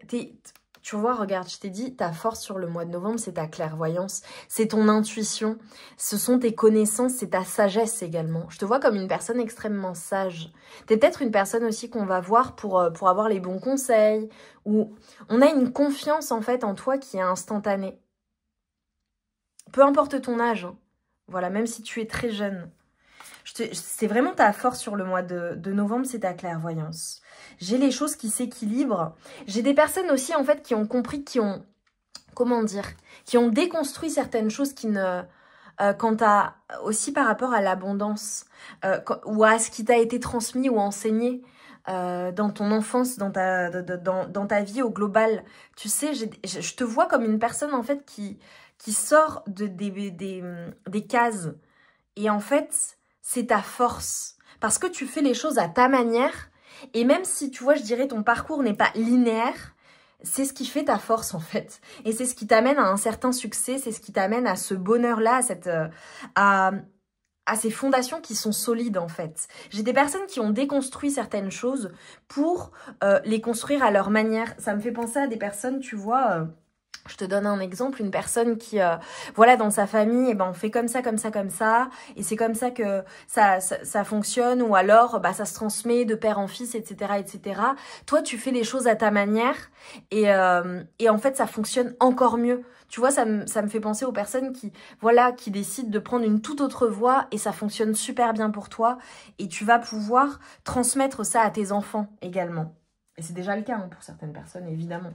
tu vois, regarde, je t'ai dit, ta force sur le mois de novembre, c'est ta clairvoyance, c'est ton intuition, ce sont tes connaissances, c'est ta sagesse également. Je te vois comme une personne extrêmement sage. T'es peut-être une personne aussi qu'on va voir pour avoir les bons conseils, ou on a une confiance en fait en toi qui est instantanée. Peu importe ton âge, hein. Voilà, même si tu es très jeune. C'est vraiment ta force sur le mois de novembre, c'est ta clairvoyance. J'ai les choses qui s'équilibrent. J'ai des personnes aussi, en fait, qui ont compris, comment dire, qui ont déconstruit certaines choses qui ne... quant à, aussi par rapport à l'abondance, ou à ce qui t'a été transmis ou enseigné dans ton enfance, dans ta vie au global. Tu sais, je te vois comme une personne, en fait, qui sort des cases. Et en fait, c'est ta force. Parce que tu fais les choses à ta manière. Et même si, tu vois, je dirais, ton parcours n'est pas linéaire, c'est ce qui fait ta force, en fait. Et c'est ce qui t'amène à un certain succès. C'est ce qui t'amène à ce bonheur-là, à ces fondations qui sont solides, en fait. J'ai des personnes qui ont déconstruit certaines choses pour les construire à leur manière. Ça me fait penser à des personnes, tu vois... je te donne un exemple, une personne qui, voilà, dans sa famille, eh ben, on fait comme ça, et c'est comme ça que ça fonctionne, ou alors, bah, ça se transmet de père en fils, etc., etc. Toi, tu fais les choses à ta manière, et en fait, ça fonctionne encore mieux. Tu vois, ça me fait penser aux personnes voilà, qui décident de prendre une toute autre voie, et ça fonctionne super bien pour toi, et tu vas pouvoir transmettre ça à tes enfants également. Et c'est déjà le cas, hein, pour certaines personnes, évidemment.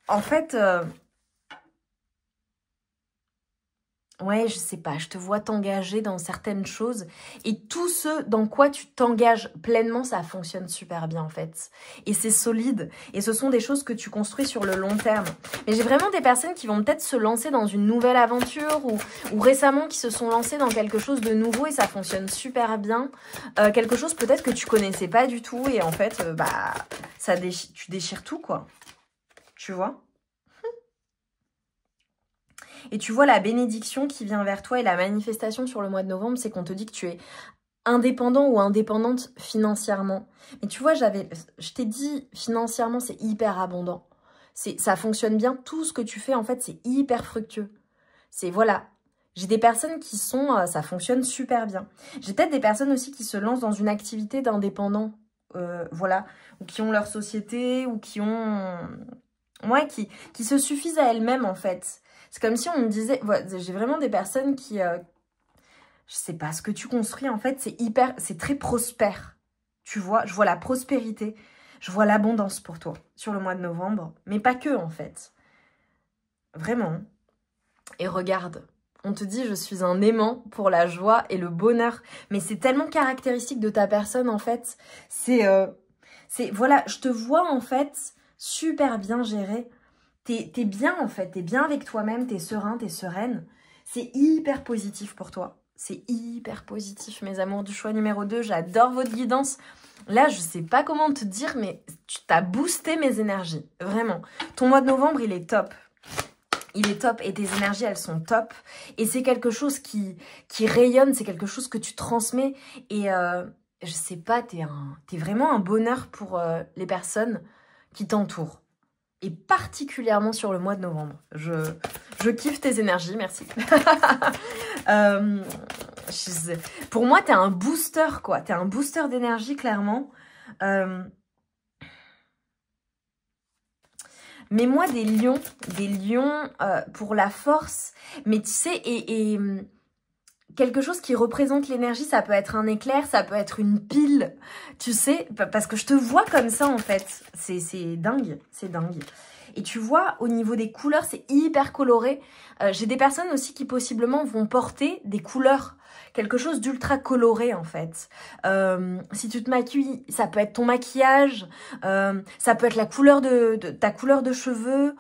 En fait, ouais, je sais pas, je te vois t'engager dans certaines choses et tout ce dans quoi tu t'engages pleinement, ça fonctionne super bien en fait. Et c'est solide et ce sont des choses que tu construis sur le long terme. Mais j'ai vraiment des personnes qui vont peut-être se lancer dans une nouvelle aventure ou récemment qui se sont lancées dans quelque chose de nouveau et ça fonctionne super bien. Quelque chose peut-être que tu connaissais pas du tout et en fait, bah, tu déchires tout quoi. Tu vois ? Et tu vois la bénédiction qui vient vers toi et la manifestation sur le mois de novembre, c'est qu'on te dit que tu es indépendant ou indépendante financièrement. Mais tu vois, je t'ai dit, financièrement, c'est hyper abondant. Ça fonctionne bien. Tout ce que tu fais, en fait, c'est hyper fructueux. Voilà. J'ai des personnes qui ça fonctionne super bien. J'ai peut-être des personnes aussi qui se lancent dans une activité d'indépendant. Voilà. Ou qui ont leur société, ou qui ont... Ouais, qui se suffisent à elles-mêmes, en fait. C'est comme si on me disait... Ouais, j'ai vraiment des personnes qui... je sais pas, ce que tu construis, en fait, c'est très prospère. Tu vois, je vois la prospérité. Je vois l'abondance pour toi sur le mois de novembre, mais pas que en fait. Vraiment. Et regarde, on te dit je suis un aimant pour la joie et le bonheur, mais c'est tellement caractéristique de ta personne en fait. Voilà, je te vois en fait super bien géré. T'es bien en fait, t'es bien avec toi-même, t'es serein, t'es sereine. C'est hyper positif pour toi. C'est hyper positif, mes amours du choix numéro 2. J'adore votre guidance. Là, je sais pas comment te dire, mais tu t'as boosté mes énergies. Vraiment. Ton mois de novembre, il est top. Il est top et tes énergies, elles sont top. Et c'est quelque chose qui rayonne, c'est quelque chose que tu transmets. Et je sais pas, t'es vraiment un bonheur pour les personnes qui t'entourent. Et particulièrement sur le mois de novembre. Je kiffe tes énergies, merci. Pour moi, t'es un booster, quoi. T'es un booster d'énergie, clairement. Mets-moi des lions pour la force. Mais tu sais, quelque chose qui représente l'énergie, ça peut être un éclair, ça peut être une pile, tu sais, parce que je te vois comme ça en fait. C'est dingue, c'est dingue. Et tu vois, au niveau des couleurs, c'est hyper coloré. J'ai des personnes aussi qui possiblement vont porter des couleurs, quelque chose d'ultra coloré en fait. Si tu te maquilles, ça peut être ton maquillage, ça peut être la couleur de ta couleur de cheveux.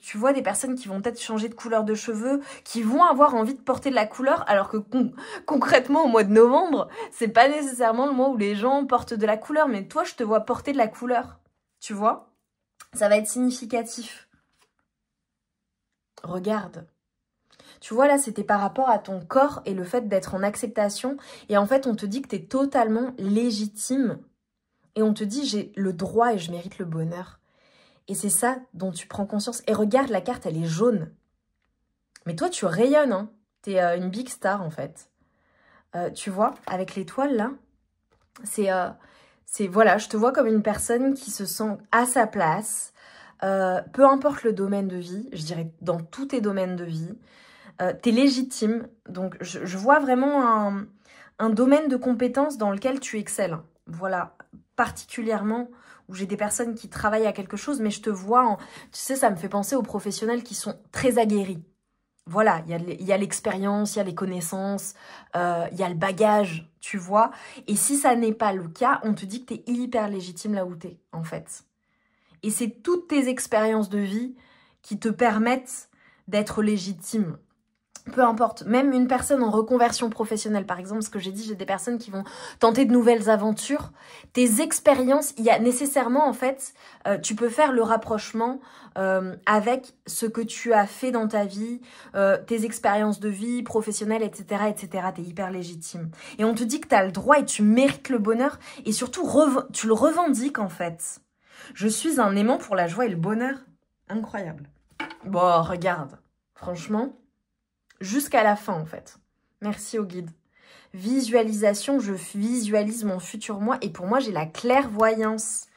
Tu vois des personnes qui vont peut-être changer de couleur de cheveux, qui vont avoir envie de porter de la couleur, alors que concrètement au mois de novembre, c'est pas nécessairement le mois où les gens portent de la couleur, mais toi je te vois porter de la couleur, tu vois. Ça va être significatif. Regarde. Tu vois, là, c'était par rapport à ton corps et le fait d'être en acceptation. Et en fait, on te dit que tu es totalement légitime. Et on te dit, j'ai le droit et je mérite le bonheur. Et c'est ça dont tu prends conscience. Et regarde, la carte, elle est jaune. Mais toi, tu rayonnes, hein. Tu es une big star, en fait. Tu vois, avec l'étoile, là, voilà, je te vois comme une personne qui se sent à sa place, peu importe le domaine de vie, je dirais dans tous tes domaines de vie, t'es légitime, donc je vois vraiment un domaine de compétences dans lequel tu excelles, voilà, particulièrement où j'ai des personnes qui travaillent à quelque chose, mais je te vois, tu sais, ça me fait penser aux professionnels qui sont très aguerris. Voilà, il y a l'expérience, il y a les connaissances, il y a le bagage, tu vois. Et si ça n'est pas le cas, on te dit que tu es hyper légitime là où tu es, en fait. Et c'est toutes tes expériences de vie qui te permettent d'être légitime. Peu importe, même une personne en reconversion professionnelle, par exemple, ce que j'ai dit, j'ai des personnes qui vont tenter de nouvelles aventures. Tes expériences, il y a nécessairement, en fait, tu peux faire le rapprochement avec ce que tu as fait dans ta vie, tes expériences de vie, professionnelles, etc., etc. T'es hyper légitime. Et on te dit que t'as le droit et tu mérites le bonheur et surtout, tu le revendiques, en fait. Je suis un aimant pour la joie et le bonheur. Incroyable. Bon, regarde, franchement... Jusqu'à la fin, en fait. Merci au guide. Visualisation, je visualise mon futur moi. Et pour moi, j'ai la clairvoyance.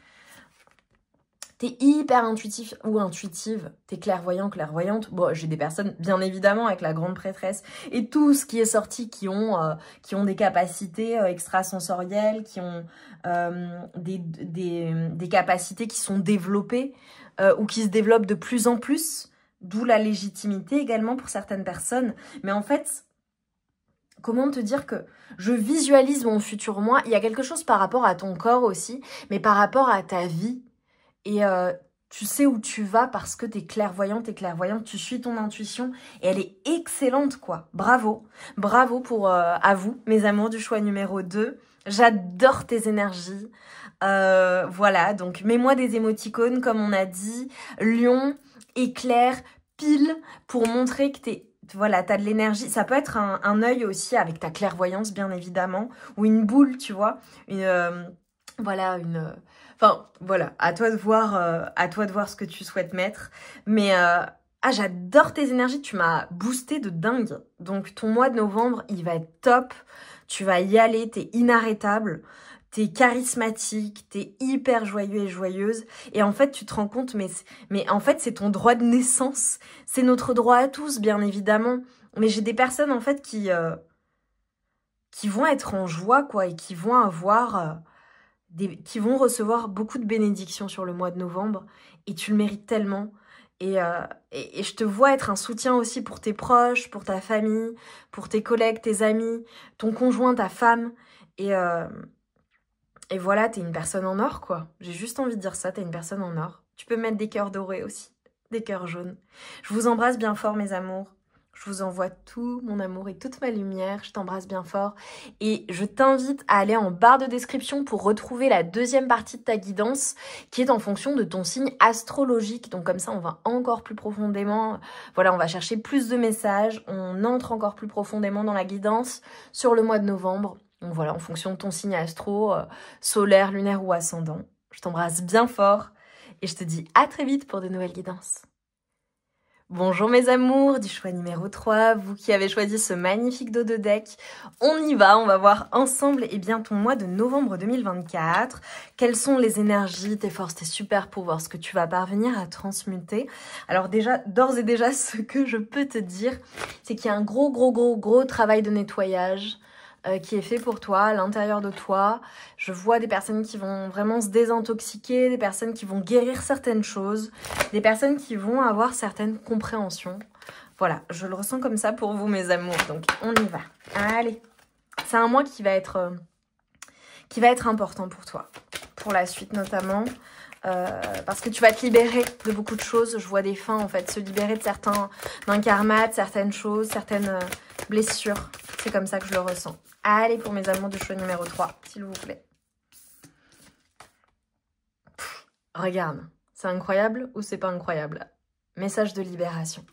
T'es hyper intuitif ou intuitive. T'es clairvoyant, clairvoyante. Bon, j'ai des personnes, bien évidemment, avec la grande prêtresse. Et tout ce qui est sorti, qui ont des capacités extrasensorielles, qui ont des capacités qui sont développées ou qui se développent de plus en plus. D'où la légitimité également pour certaines personnes. Mais en fait, comment te dire que je visualise mon futur moi? Il y a quelque chose par rapport à ton corps aussi, mais par rapport à ta vie. Et tu sais où tu vas parce que t'es clairvoyante, tu suis ton intuition et elle est excellente, quoi. Bravo. Bravo à vous, mes amours du choix numéro 2. J'adore tes énergies. Voilà, donc mets-moi des émoticônes, comme on a dit. Lion, éclair, pile, pour montrer que voilà, t'as de l'énergie. Ça peut être un œil aussi avec ta clairvoyance, bien évidemment, ou une boule, tu vois. Enfin, voilà, à toi de voir ce que tu souhaites mettre. Mais j'adore tes énergies, tu m'as boosté de dingue. Donc ton mois de novembre, il va être top. Tu vas y aller, t'es inarrêtable. T'es charismatique, t'es hyper joyeux et joyeuse. Et en fait, tu te rends compte, mais en fait, c'est ton droit de naissance. C'est notre droit à tous, bien évidemment. Mais j'ai des personnes, en fait, qui vont être en joie, quoi, et qui vont avoir qui vont recevoir beaucoup de bénédictions sur le mois de novembre. Et tu le mérites tellement. Et je te vois être un soutien aussi pour tes proches, pour ta famille, pour tes collègues, tes amis, ton conjoint, ta femme. Et voilà, t'es une personne en or, quoi. J'ai juste envie de dire ça, t'es une personne en or. Tu peux mettre des cœurs dorés aussi, des cœurs jaunes. Je vous embrasse bien fort, mes amours. Je vous envoie tout mon amour et toute ma lumière. Je t'embrasse bien fort. Et je t'invite à aller en barre de description pour retrouver la deuxième partie de ta guidance qui est en fonction de ton signe astrologique. Donc comme ça, on va encore plus profondément. Voilà, on va chercher plus de messages. On entre encore plus profondément dans la guidance sur le mois de novembre. Donc voilà, en fonction de ton signe astro, solaire, lunaire ou ascendant. Je t'embrasse bien fort et je te dis à très vite pour de nouvelles guidances. Bonjour mes amours du choix numéro 3, vous qui avez choisi ce magnifique dos de deck. On y va, on va voir ensemble ton mois de novembre 2024. Quelles sont les énergies, tes forces, tes super pouvoirs, ce que tu vas parvenir à transmuter. Alors déjà, d'ores et déjà, ce que je peux te dire, c'est qu'il y a un gros travail de nettoyage qui est fait pour toi, à l'intérieur de toi. Je vois des personnes qui vont vraiment se désintoxiquer, des personnes qui vont guérir certaines choses, des personnes qui vont avoir certaines compréhensions. Voilà, je le ressens comme ça pour vous, mes amours. Donc, on y va. Allez. C'est un mois qui va être important pour toi. Pour la suite, notamment. Parce que tu vas te libérer de beaucoup de choses. Je vois des fins, en fait, se libérer d'un karma, de certaines choses, certaines blessures. C'est comme ça que je le ressens. Allez, pour mes amours de choix numéro 3, s'il vous plaît. Regarde, c'est incroyable ou c'est pas incroyable? Message de libération.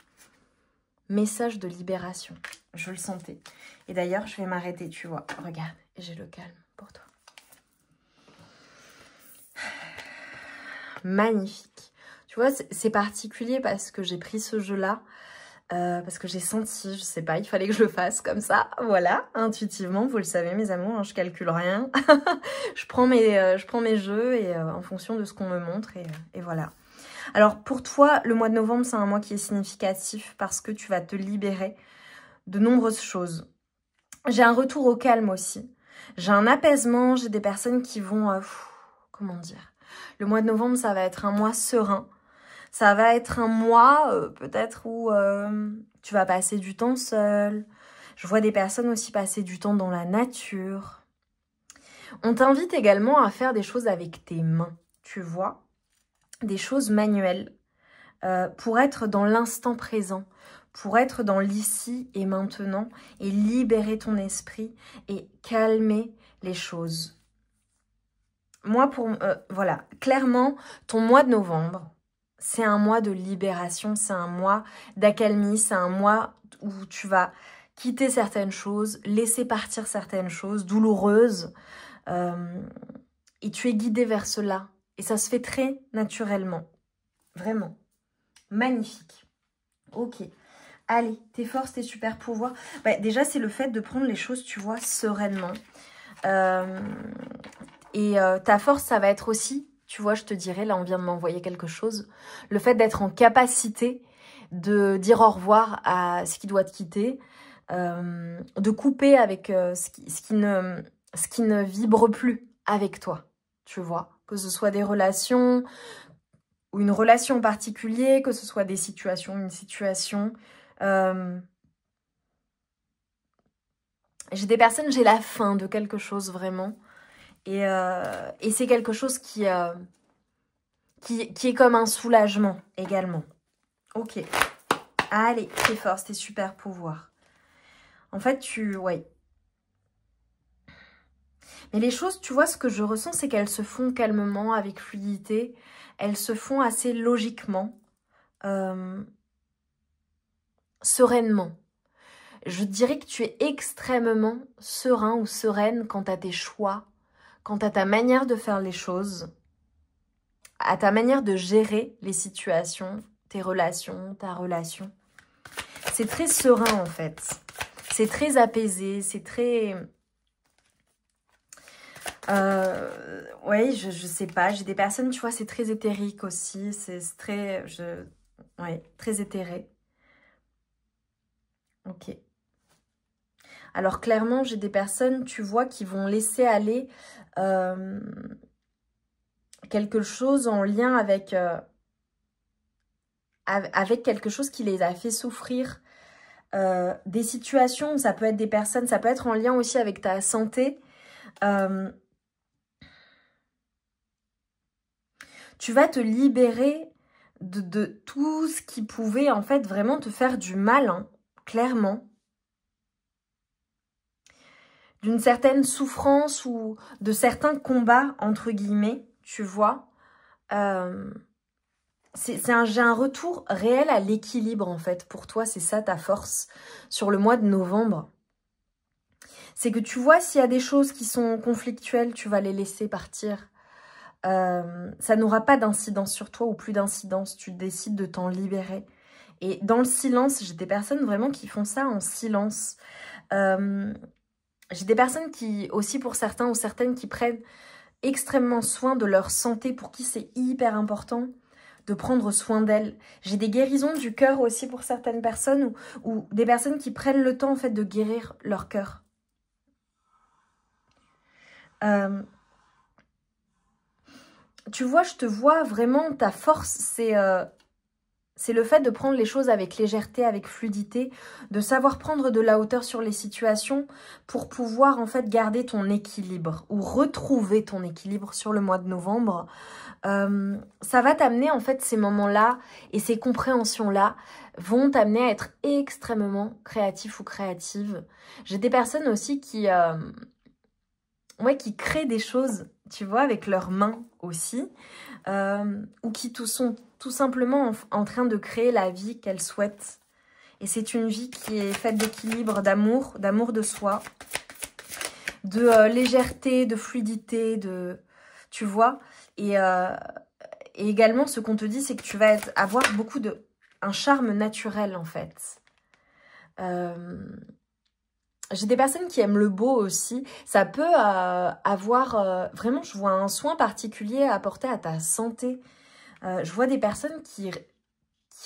Message de libération. Je le sentais. Et d'ailleurs, je vais m'arrêter, tu vois. Regarde, j'ai le calme pour toi. Magnifique. Tu vois, c'est particulier parce que j'ai pris ce jeu-là. Parce que j'ai senti, je sais pas, il fallait que je le fasse comme ça, voilà, intuitivement, vous le savez mes amours, hein, je calcule rien, je prends mes jeux et en fonction de ce qu'on me montre et voilà. Alors pour toi, le mois de novembre, c'est un mois qui est significatif parce que tu vas te libérer de nombreuses choses. J'ai un retour au calme aussi, j'ai un apaisement, j'ai des personnes qui vont, comment dire, le mois de novembre, ça va être un mois serein. Ça va être un mois, peut-être, où tu vas passer du temps seul. Je vois des personnes aussi passer du temps dans la nature. On t'invite également à faire des choses avec tes mains, tu vois. Des choses manuelles pour être dans l'instant présent, pour être dans l'ici et maintenant et libérer ton esprit et calmer les choses. Moi, voilà, clairement, ton mois de novembre, c'est un mois de libération, c'est un mois d'accalmie, c'est un mois où tu vas quitter certaines choses, laisser partir certaines choses douloureuses. Et tu es guidé vers cela. Et ça se fait très naturellement. Vraiment. Magnifique. Ok. Allez, tes forces, tes super pouvoirs. Bah, déjà, c'est le fait de prendre les choses, tu vois, sereinement. Ta force, ça va être aussi... Tu vois, je te dirais, là, on vient de m'envoyer quelque chose. Le fait d'être en capacité de dire au revoir à ce qui doit te quitter, de couper avec ce qui ne vibre plus avec toi, tu vois. Que ce soit des relations ou une relation en particulier, que ce soit des situations, une situation. J'ai des personnes, j'ai la fin de quelque chose vraiment. Et c'est quelque chose qui est comme un soulagement également. Ok. Allez, tes forces, tes super pouvoirs. En fait, ouais. Mais les choses, tu vois, ce que je ressens, c'est qu'elles se font calmement, avec fluidité. Elles se font assez logiquement. Sereinement. Je dirais que tu es extrêmement serein ou sereine quant à tes choix, quant à ta manière de faire les choses, à ta manière de gérer les situations, tes relations, ta relation. C'est très serein en fait. C'est très apaisé, c'est très... ouais, je sais pas. J'ai des personnes, tu vois, c'est très éthérique aussi. C'est très... ouais, très éthéré. Ok. Alors clairement, j'ai des personnes, tu vois, qui vont laisser aller quelque chose en lien avec quelque chose qui les a fait souffrir. Des situations, ça peut être des personnes, ça peut être en lien aussi avec ta santé. Tu vas te libérer de tout ce qui pouvait en fait vraiment te faire du mal, hein, clairement. D'une certaine souffrance ou de certains combats, entre guillemets, tu vois. J'ai un retour réel à l'équilibre, en fait. Pour toi, c'est ça ta force sur le mois de novembre. C'est que tu vois, s'il y a des choses qui sont conflictuelles, tu vas les laisser partir. Ça n'aura pas d'incidence sur toi ou plus d'incidence. Tu décides de t'en libérer. Et dans le silence, j'ai des personnes vraiment qui font ça en silence. J'ai des personnes qui, aussi pour certains ou certaines, qui prennent extrêmement soin de leur santé, pour qui c'est hyper important de prendre soin d'elles. J'ai des guérisons du cœur aussi pour certaines personnes, ou des personnes qui prennent le temps en fait de guérir leur cœur. Tu vois, je te vois vraiment, ta force, c'est le fait de prendre les choses avec légèreté, avec fluidité, de savoir prendre de la hauteur sur les situations pour pouvoir en fait garder ton équilibre ou retrouver ton équilibre sur le mois de novembre. Ça va t'amener en fait ces moments-là et ces compréhensions-là vont t'amener à être extrêmement créatif ou créative. J'ai des personnes aussi qui créent des choses, tu vois, avec leurs mains aussi, ou qui sont tout simplement en train de créer la vie qu'elles souhaitent. Et c'est une vie qui est faite d'équilibre, d'amour de soi, de légèreté, de fluidité, tu vois. Et également, ce qu'on te dit, c'est que tu vas avoir un charme naturel, en fait. J'ai des personnes qui aiment le beau aussi. Ça peut avoir... vraiment, je vois un soin particulier à apporter à ta santé. Je vois des personnes qui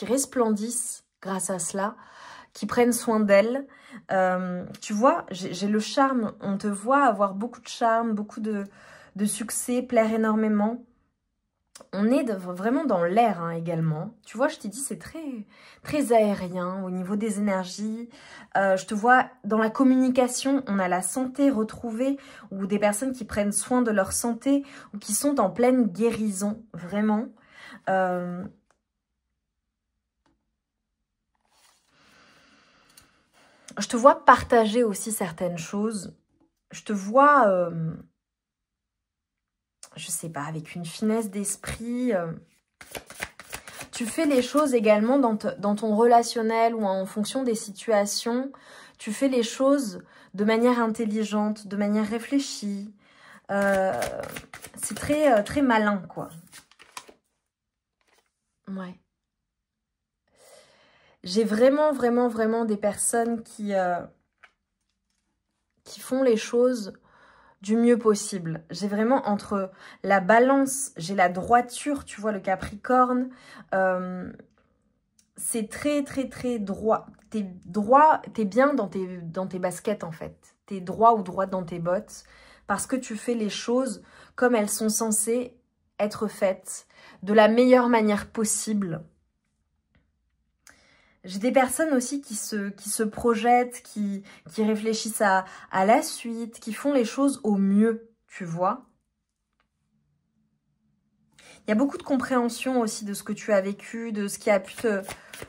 resplendissent grâce à cela, qui prennent soin d'elles. Tu vois, j'ai le charme. On te voit avoir beaucoup de charme, beaucoup de succès, plaire énormément. On est vraiment dans l'air hein, également. Tu vois, je t'ai dit, c'est très, très aérien au niveau des énergies. Je te vois dans la communication, on a la santé retrouvée ou des personnes qui prennent soin de leur santé ou qui sont en pleine guérison, vraiment. Je te vois partager aussi certaines choses. Je te vois... je sais pas, avec une finesse d'esprit. Tu fais les choses également dans ton relationnel ou en fonction des situations. Tu fais les choses de manière intelligente, de manière réfléchie. C'est très, très malin, quoi. Ouais. J'ai vraiment, vraiment, vraiment des personnes qui font les choses du mieux possible. J'ai vraiment entre la balance, j'ai la droiture, tu vois, le Capricorne. C'est très, très, très droit. T'es droit, t'es bien dans tes baskets, en fait. T'es droit ou droite dans tes bottes parce que tu fais les choses comme elles sont censées être faites, de la meilleure manière possible. J'ai des personnes aussi qui se projettent, qui réfléchissent à la suite, qui font les choses au mieux, tu vois. Il y a beaucoup de compréhension aussi de ce que tu as vécu, de ce qui a pu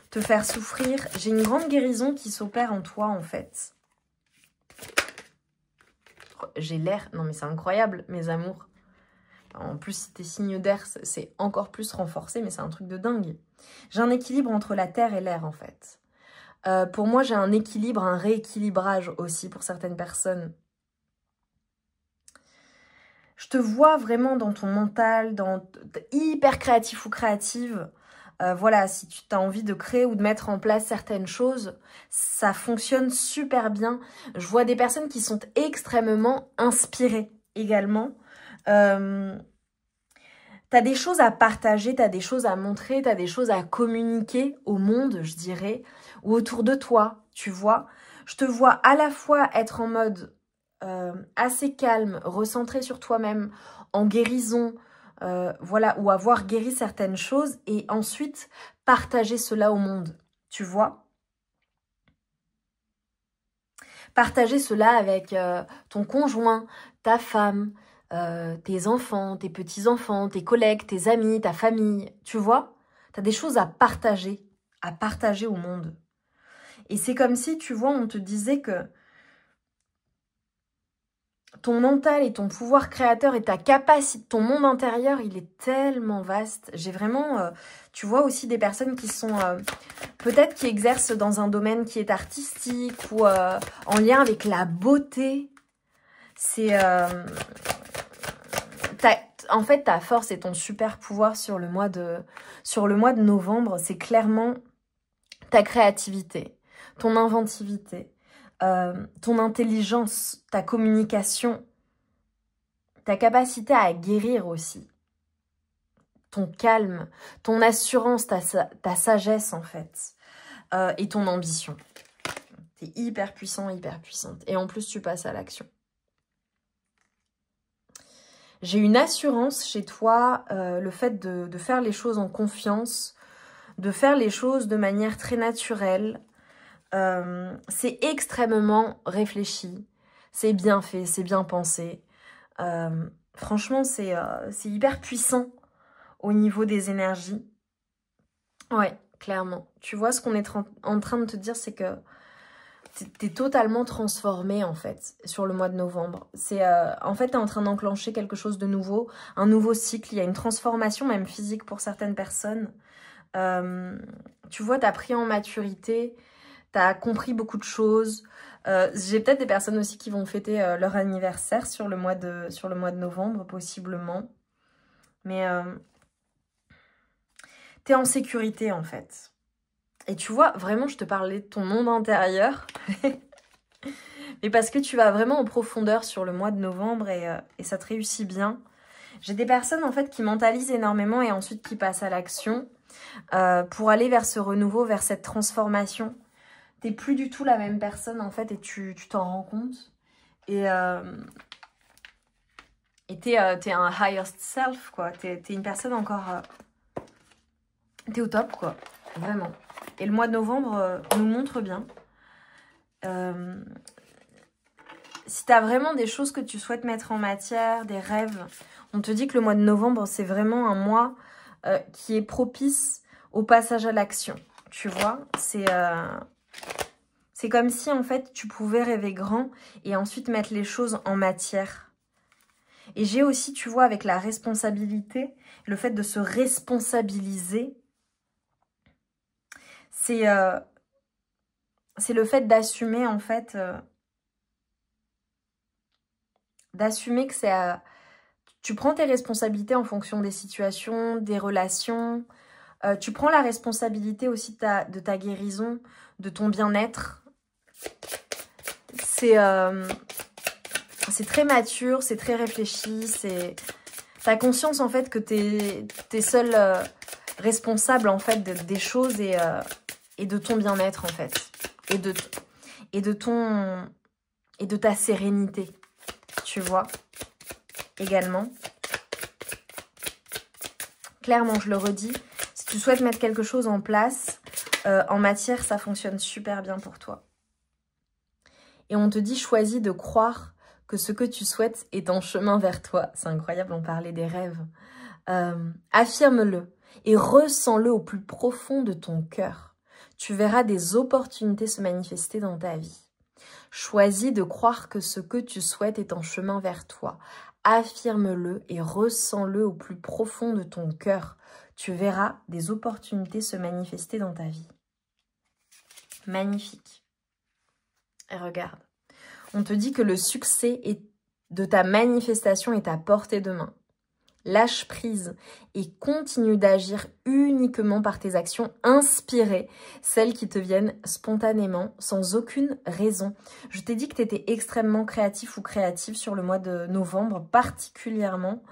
te faire souffrir. J'ai une grande guérison qui s'opère en toi, en fait. J'ai l'air... Non, mais c'est incroyable, mes amours. En plus, si t'es signe d'air, c'est encore plus renforcé, mais c'est un truc de dingue. J'ai un équilibre entre la terre et l'air, en fait. Pour moi, j'ai un équilibre, un rééquilibrage aussi pour certaines personnes. Je te vois vraiment dans ton mental, hyper créatif ou créative. Voilà, si tu as envie de créer ou de mettre en place certaines choses, ça fonctionne super bien. Je vois des personnes qui sont extrêmement inspirées également. T'as des choses à partager, t'as des choses à montrer, t'as des choses à communiquer au monde, je dirais, ou autour de toi, tu vois. Je te vois à la fois être en mode assez calme, recentré sur toi-même, en guérison, voilà, ou avoir guéri certaines choses et ensuite partager cela au monde, tu vois. Partager cela avec ton conjoint, ta femme, tes enfants, tes petits-enfants, tes collègues, tes amis, ta famille, tu vois. Tu as des choses à partager au monde. Et c'est comme si, tu vois, on te disait que ton mental et ton pouvoir créateur et ta capacité, ton monde intérieur, il est tellement vaste. J'ai vraiment, tu vois aussi des personnes qui sont, peut-être qui exercent dans un domaine qui est artistique ou en lien avec la beauté. C'est, en fait, ta force et ton super pouvoir sur le mois de novembre, c'est clairement ta créativité, ton inventivité, ton intelligence, ta communication, ta capacité à guérir aussi, ton calme, ton assurance, ta sagesse en fait, et ton ambition. T'es hyper puissant, hyper puissante. Et en plus, tu passes à l'action. J'ai une assurance chez toi, le fait de faire les choses en confiance, de faire les choses de manière très naturelle. C'est extrêmement réfléchi, c'est bien fait, c'est bien pensé. Franchement, c'est hyper puissant au niveau des énergies. Ouais, clairement. Tu vois, ce qu'on est en train de te dire, c'est que t'es totalement transformé, en fait, sur le mois de novembre. En fait, t'es en train d'enclencher quelque chose de nouveau, un nouveau cycle. Il y a une transformation, même physique, pour certaines personnes. Tu vois, t'as pris en maturité, t'as compris beaucoup de choses. J'ai peut-être des personnes aussi qui vont fêter leur anniversaire sur le mois de novembre, possiblement. Mais t'es en sécurité, en fait. Et tu vois, vraiment, je te parlais de ton monde intérieur. Mais parce que tu vas vraiment en profondeur sur le mois de novembre et ça te réussit bien. J'ai des personnes, en fait, qui mentalisent énormément et ensuite qui passent à l'action pour aller vers ce renouveau, vers cette transformation. T'es plus du tout la même personne, en fait, et tu t'en rends compte. Et t'es un higher self, quoi. T'es une personne encore... t'es au top, quoi. Vraiment. Et le mois de novembre nous montre bien. Si t'as vraiment des choses que tu souhaites mettre en matière, des rêves, on te dit que le mois de novembre, c'est vraiment un mois qui est propice au passage à l'action. Tu vois, c'est comme si, en fait, tu pouvais rêver grand et ensuite mettre les choses en matière. Et j'ai aussi, tu vois, avec la responsabilité, le fait de se responsabiliser, c'est le fait d'assumer, en fait, d'assumer que c'est... tu prends tes responsabilités en fonction des situations, des relations. Tu prends la responsabilité aussi de ta guérison, de ton bien-être. C'est très mature, c'est très réfléchi. T'as conscience en fait que t'es seul responsable en fait des choses et de ton bien-être en fait. Et de ta sérénité. Tu vois, également. Clairement, je le redis, si tu souhaites mettre quelque chose en place, en matière, ça fonctionne super bien pour toi. Et on te dit, choisis de croire que ce que tu souhaites est en chemin vers toi. C'est incroyable, on parlait des rêves. Affirme-le et ressens-le au plus profond de ton cœur. Tu verras des opportunités se manifester dans ta vie. Choisis de croire que ce que tu souhaites est en chemin vers toi. Affirme-le et ressens-le au plus profond de ton cœur. Tu verras des opportunités se manifester dans ta vie. Magnifique. Et regarde, on te dit que le succès de ta manifestation est à portée de main. Lâche prise et continue d'agir uniquement par tes actions inspirées, celles qui te viennent spontanément, sans aucune raison. Je t'ai dit que tu étais extrêmement créatif ou créative sur le mois de novembre, particulièrement.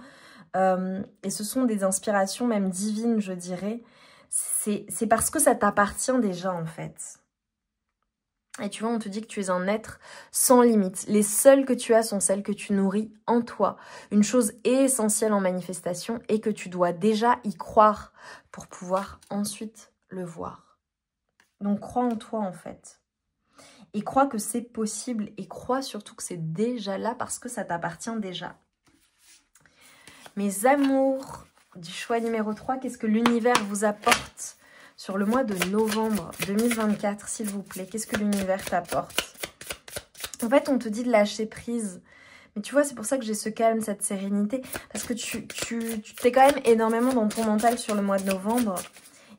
Et ce sont des inspirations même divines, je dirais. C'est parce que ça t'appartient déjà, en fait. Et tu vois, on te dit que tu es un être sans limite. Les seules que tu as sont celles que tu nourris en toi. Une chose essentielle en manifestation est que tu dois déjà y croire pour pouvoir ensuite le voir. Donc crois en toi en fait. Et crois que c'est possible et crois surtout que c'est déjà là parce que ça t'appartient déjà. Mes amours du choix numéro 3, qu'est-ce que l'univers vous apporte sur le mois de novembre 2024, s'il vous plaît? Qu'est-ce que l'univers t'apporte? En fait, on te dit de lâcher prise. Mais tu vois, c'est pour ça que j'ai ce calme, cette sérénité. Parce que tu t'es quand même énormément dans ton mental sur le mois de novembre.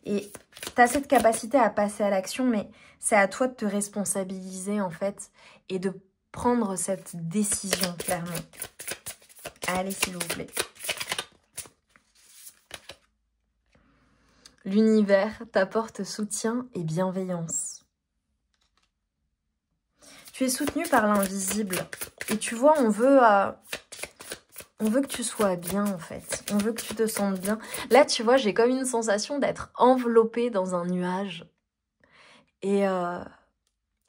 Et tu as cette capacité à passer à l'action, mais c'est à toi de te responsabiliser, en fait. Et de prendre cette décision, clairement. Allez, s'il vous plaît. L'univers t'apporte soutien et bienveillance. Tu es soutenu par l'invisible. Et tu vois, on veut que tu sois bien, en fait. On veut que tu te sentes bien. Là, tu vois, j'ai comme une sensation d'être enveloppée dans un nuage. Et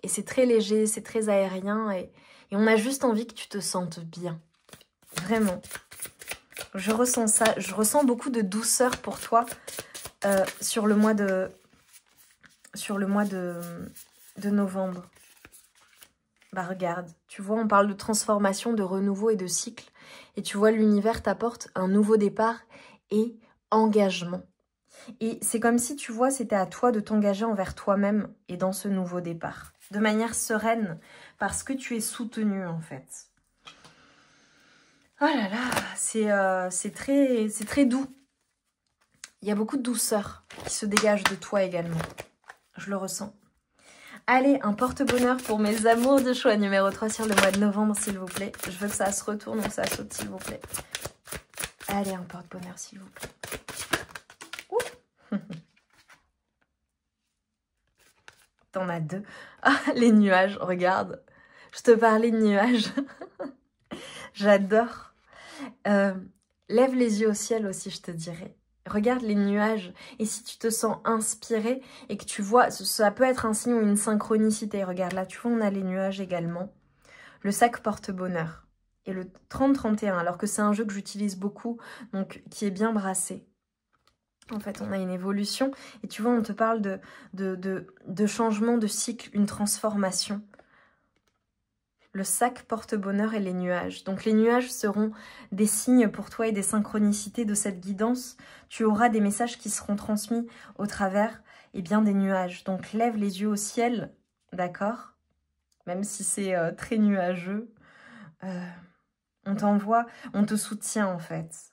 c'est très léger, c'est très aérien. Et on a juste envie que tu te sentes bien. Vraiment. Je ressens ça. Je ressens beaucoup de douceur pour toi sur le mois de novembre. Bah regarde, tu vois, on parle de transformation, de renouveau et de cycle. Et tu vois, l'univers t'apporte un nouveau départ et engagement. Et c'est comme si, tu vois, c'était à toi de t'engager envers toi-même et dans ce nouveau départ. De manière sereine, parce que tu es soutenu, en fait. Oh là là, c'est très doux. Il y a beaucoup de douceur qui se dégage de toi également. Je le ressens. Allez, un porte-bonheur pour mes amours de choix numéro 3 sur le mois de novembre, s'il vous plaît. Je veux que ça se retourne ou que ça saute, s'il vous plaît. Allez, un porte-bonheur, s'il vous plaît. T'en as 2. Ah, les nuages, regarde. Je te parlais de nuages. J'adore. Lève les yeux au ciel aussi, je te dirais. Regarde les nuages. Et si tu te sens inspiré et que tu vois, ça peut être un signe ou une synchronicité. Regarde là, tu vois, on a les nuages également. Le sac porte-bonheur. Et le 30-31, alors que c'est un jeu que j'utilise beaucoup, donc qui est bien brassé. En fait, on a une évolution. Et tu vois, on te parle de changement de cycle, une transformation. Le sac porte-bonheur et les nuages. Donc les nuages seront des signes pour toi et des synchronicités de cette guidance. Tu auras des messages qui seront transmis au travers des nuages. Donc lève les yeux au ciel, d'accord? Même si c'est très nuageux. On t'envoie, on te soutient en fait.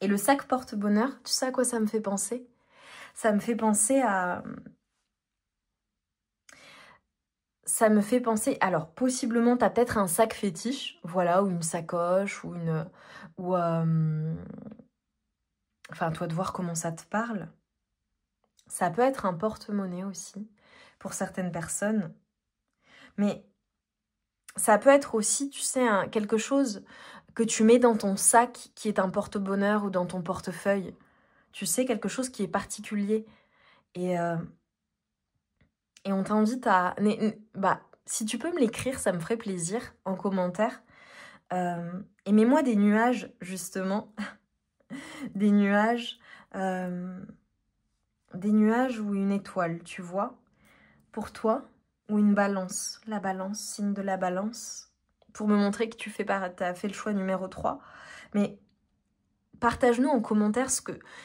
Et le sac porte-bonheur, tu sais à quoi ça me fait penser? Ça me fait penser à... alors possiblement tu as peut-être un sac fétiche, voilà, ou une sacoche, ou une... Enfin, à toi de voir comment ça te parle. Ça peut être un porte-monnaie aussi, pour certaines personnes. Mais ça peut être aussi, tu sais, quelque chose que tu mets dans ton sac qui est un porte-bonheur ou dans ton portefeuille. Tu sais, quelque chose qui est particulier. Et on t'invite à... si tu peux me l'écrire, ça me ferait plaisir en commentaire. Et mets-moi des nuages, justement. Des nuages ou une étoile, tu vois. Pour toi, ou une balance. La balance, signe de la balance. Pour me montrer que tu as fait le choix numéro 3. Mais partage-nous en commentaire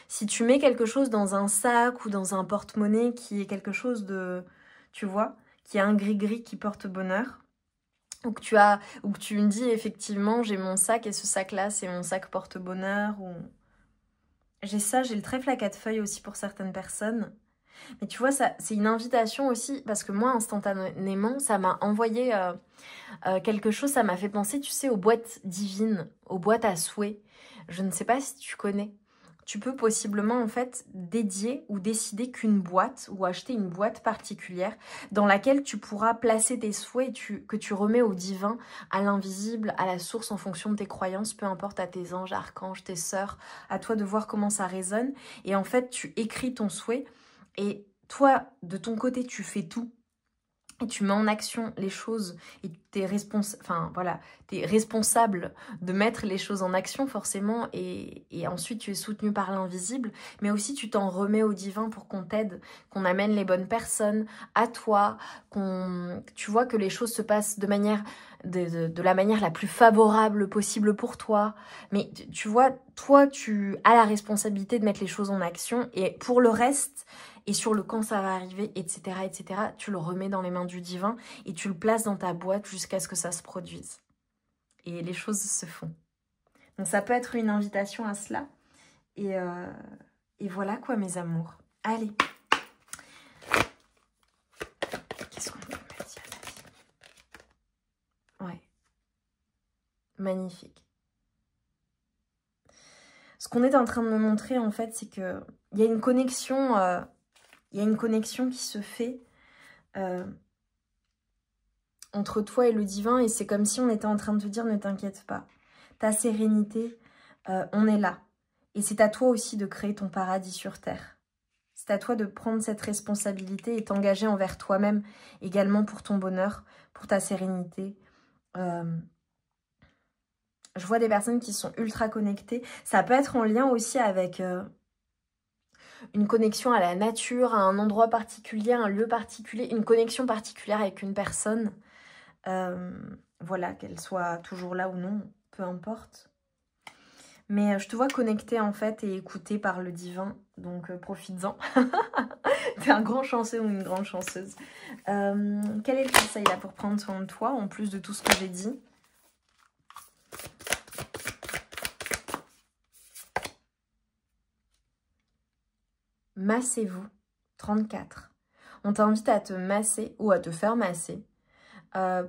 si tu mets quelque chose dans un sac ou dans un porte-monnaie qui est quelque chose de... Tu vois, qui a un gris-gris qui porte bonheur. Ou que tu me dis effectivement, j'ai mon sac et ce sac-là, c'est mon sac porte-bonheur. Ou... J'ai le trèfle à 4 feuilles aussi pour certaines personnes. Mais tu vois, c'est une invitation aussi, parce que moi, instantanément, ça m'a envoyé quelque chose, ça m'a fait penser, tu sais, aux boîtes divines, aux boîtes à souhaits. Je ne sais pas si tu connais. Tu peux possiblement, en fait, dédier ou décider qu'une boîte, ou acheter une boîte particulière, dans laquelle tu pourras placer tes souhaits que tu remets au divin, à l'invisible, à la source, en fonction de tes croyances, peu importe, à tes anges, archanges, tes sœurs, à toi de voir comment ça résonne. Et en fait, tu écris ton souhait, et toi, de ton côté, tu fais tout et tu mets en action les choses et tu es responsable de mettre les choses en action forcément et ensuite tu es soutenu par l'invisible, mais aussi tu t'en remets au divin pour qu'on t'aide, qu'on amène les bonnes personnes à toi, tu vois que les choses se passent de la manière la plus favorable possible pour toi. Mais tu vois, toi tu as la responsabilité de mettre les choses en action et pour le reste... Et sur le quand ça va arriver, etc., tu le remets dans les mains du divin et tu le places dans ta boîte jusqu'à ce que ça se produise. Et les choses se font. Donc ça peut être une invitation à cela. Et voilà quoi mes amours. Allez. Qu'est-ce qu'on peut mettre ici? Ouais. Magnifique. Ce qu'on est en train de me montrer en fait, c'est que il y a une connexion... Il y a une connexion qui se fait entre toi et le divin et c'est comme si on était en train de te dire ne t'inquiète pas. Ta sérénité, on est là. Et c'est à toi aussi de créer ton paradis sur terre. C'est à toi de prendre cette responsabilité et t'engager envers toi-même également pour ton bonheur, pour ta sérénité. Je vois des personnes qui sont ultra connectées. Ça peut être en lien aussi avec... une connexion à la nature, à un endroit particulier, à un lieu particulier, une connexion particulière avec une personne. Voilà, qu'elle soit toujours là ou non, peu importe. Mais je te vois connectée en fait et écoutée par le divin, donc profites-en. T'es un grand chanceux ou une grande chanceuse. Quel est le conseil là pour prendre soin de toi, en plus de tout ce que j'ai dit ? Massez-vous, 34. On t'invite à te masser ou à te faire masser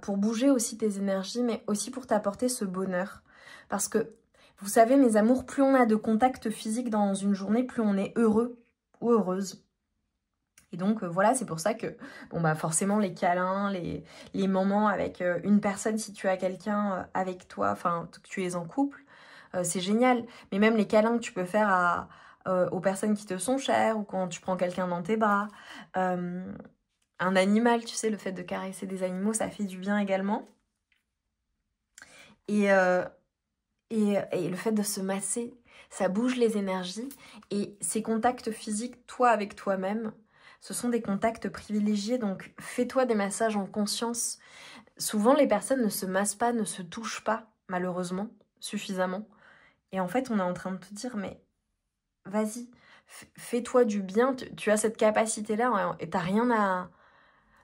pour bouger aussi tes énergies, mais aussi pour t'apporter ce bonheur. Parce que, vous savez, mes amours, plus on a de contact physique dans une journée, plus on est heureux ou heureuse. Et donc, voilà, c'est pour ça que, bon, bah forcément, les câlins, les moments avec une personne, si tu as quelqu'un avec toi, enfin, que tu es en couple, c'est génial. Mais même les câlins que tu peux faire aux personnes qui te sont chères ou quand tu prends quelqu'un dans tes bras. Un animal, tu sais, le fait de caresser des animaux, ça fait du bien également. Et le fait de se masser, ça bouge les énergies. Et ces contacts physiques, toi avec toi-même, ce sont des contacts privilégiés. Donc, fais-toi des massages en conscience. Souvent, les personnes ne se massent pas, ne se touchent pas, malheureusement, suffisamment. Et en fait, on est en train de te dire, mais vas-y, fais-toi du bien. Tu as cette capacité-là et t'as rien à...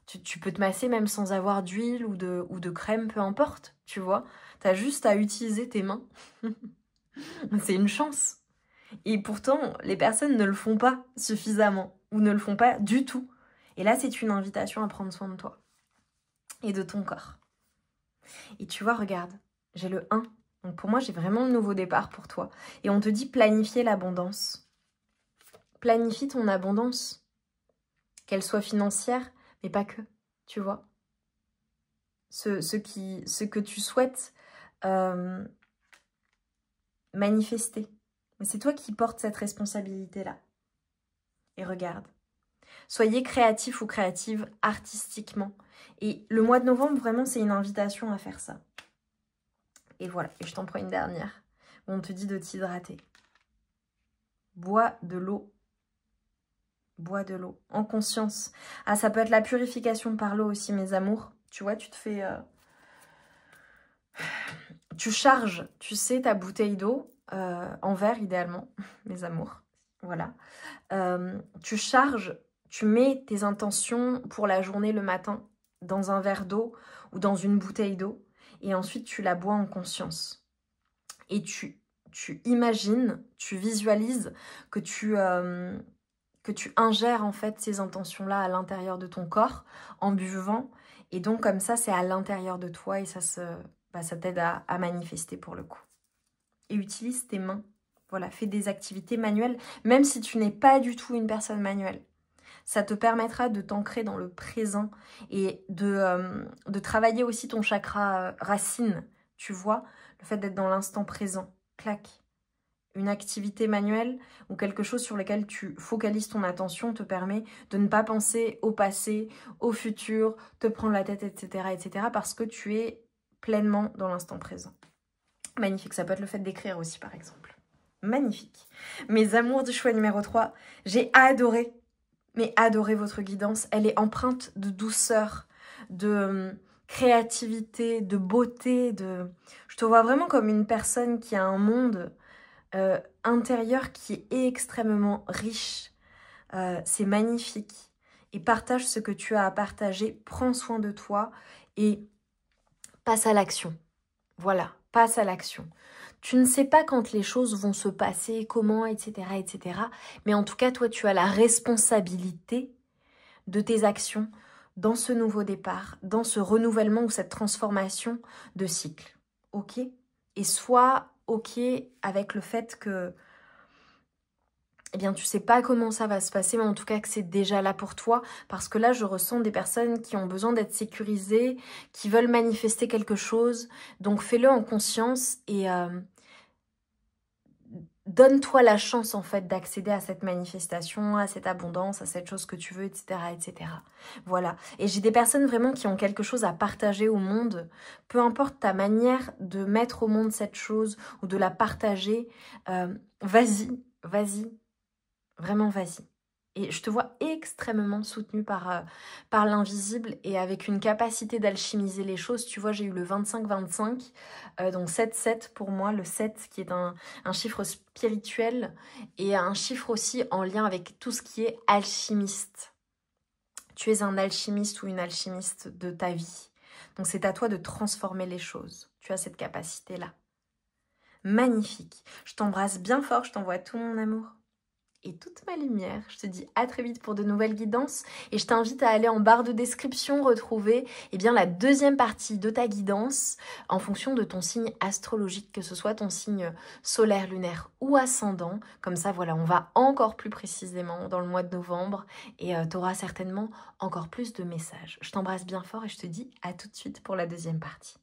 Tu peux te masser même sans avoir d'huile ou de crème, peu importe, tu vois. T'as juste à utiliser tes mains. C'est une chance. Et pourtant, les personnes ne le font pas suffisamment ou ne le font pas du tout. Et là, c'est une invitation à prendre soin de toi et de ton corps. Et tu vois, regarde, j'ai le 1. Donc pour moi, j'ai vraiment le nouveau départ pour toi. Et on te dit planifier l'abondance. Planifie ton abondance. Qu'elle soit financière, mais pas que, tu vois. Ce que tu souhaites manifester. Mais c'est toi qui portes cette responsabilité-là. Et regarde. Soyez créatif ou créative artistiquement. Et le mois de novembre, vraiment, c'est une invitation à faire ça. Et voilà. Et je t'en prends une dernière. On te dit de t'hydrater. Bois de l'eau. Bois de l'eau. En conscience. Ah, ça peut être la purification par l'eau aussi, mes amours. Tu vois, tu te fais... Tu charges, tu sais, ta bouteille d'eau, en verre idéalement, mes amours. Voilà. Tu charges, tu mets tes intentions pour la journée le matin dans un verre d'eau ou dans une bouteille d'eau. Et ensuite, tu la bois en conscience. Et tu imagines, tu visualises que tu ingères en fait ces intentions-là à l'intérieur de ton corps en buvant. Et donc, comme ça, c'est à l'intérieur de toi et ça t'aide à manifester pour le coup. Et utilise tes mains. Voilà, fais des activités manuelles, même si tu n'es pas du tout une personne manuelle. Ça te permettra de t'ancrer dans le présent et de travailler aussi ton chakra racine, tu vois, le fait d'être dans l'instant présent. Clac. une activité manuelle ou quelque chose sur lequel tu focalises ton attention te permet de ne pas penser au passé, au futur, te prendre la tête, etc., etc., parce que tu es pleinement dans l'instant présent. Magnifique, ça peut être le fait d'écrire aussi, par exemple. Magnifique. Mes amours du choix numéro 3, j'ai adoré, mais adoré votre guidance. Elle est empreinte de douceur, de créativité, de beauté. Je te vois vraiment comme une personne qui a un monde intérieur qui est extrêmement riche. C'est magnifique. Et partage ce que tu as à partager, prends soin de toi et passe à l'action. Voilà, passe à l'action. Tu ne sais pas quand les choses vont se passer, comment, etc., etc. Mais en tout cas, toi, tu as la responsabilité de tes actions dans ce nouveau départ, dans ce renouvellement ou cette transformation de cycle. Ok? Et sois ok avec le fait que, eh bien, tu sais pas comment ça va se passer, mais en tout cas que c'est déjà là pour toi. Parce que là, je ressens des personnes qui ont besoin d'être sécurisées, qui veulent manifester quelque chose. Donc, fais-le en conscience et donne-toi la chance, en fait, d'accéder à cette manifestation, à cette abondance, à cette chose que tu veux, etc., etc. Voilà. Et j'ai des personnes vraiment qui ont quelque chose à partager au monde. Peu importe ta manière de mettre au monde cette chose ou de la partager, vas-y, vas-y. Vraiment, vas-y. Et je te vois extrêmement soutenue par l'invisible et avec une capacité d'alchimiser les choses. Tu vois, j'ai eu le 25-25, donc 7-7 pour moi, le 7 qui est un chiffre spirituel et un chiffre aussi en lien avec tout ce qui est alchimiste. Tu es un alchimiste ou une alchimiste de ta vie. Donc c'est à toi de transformer les choses. Tu as cette capacité-là. Magnifique. Je t'embrasse bien fort, je t'envoie tout mon amour et toute ma lumière. Je te dis à très vite pour de nouvelles guidances et je t'invite à aller en barre de description retrouver la deuxième partie de ta guidance en fonction de ton signe astrologique, que ce soit ton signe solaire, lunaire ou ascendant. Comme ça, voilà, on va encore plus précisément dans le mois de novembre et tu auras certainement encore plus de messages. Je t'embrasse bien fort et je te dis à tout de suite pour la deuxième partie.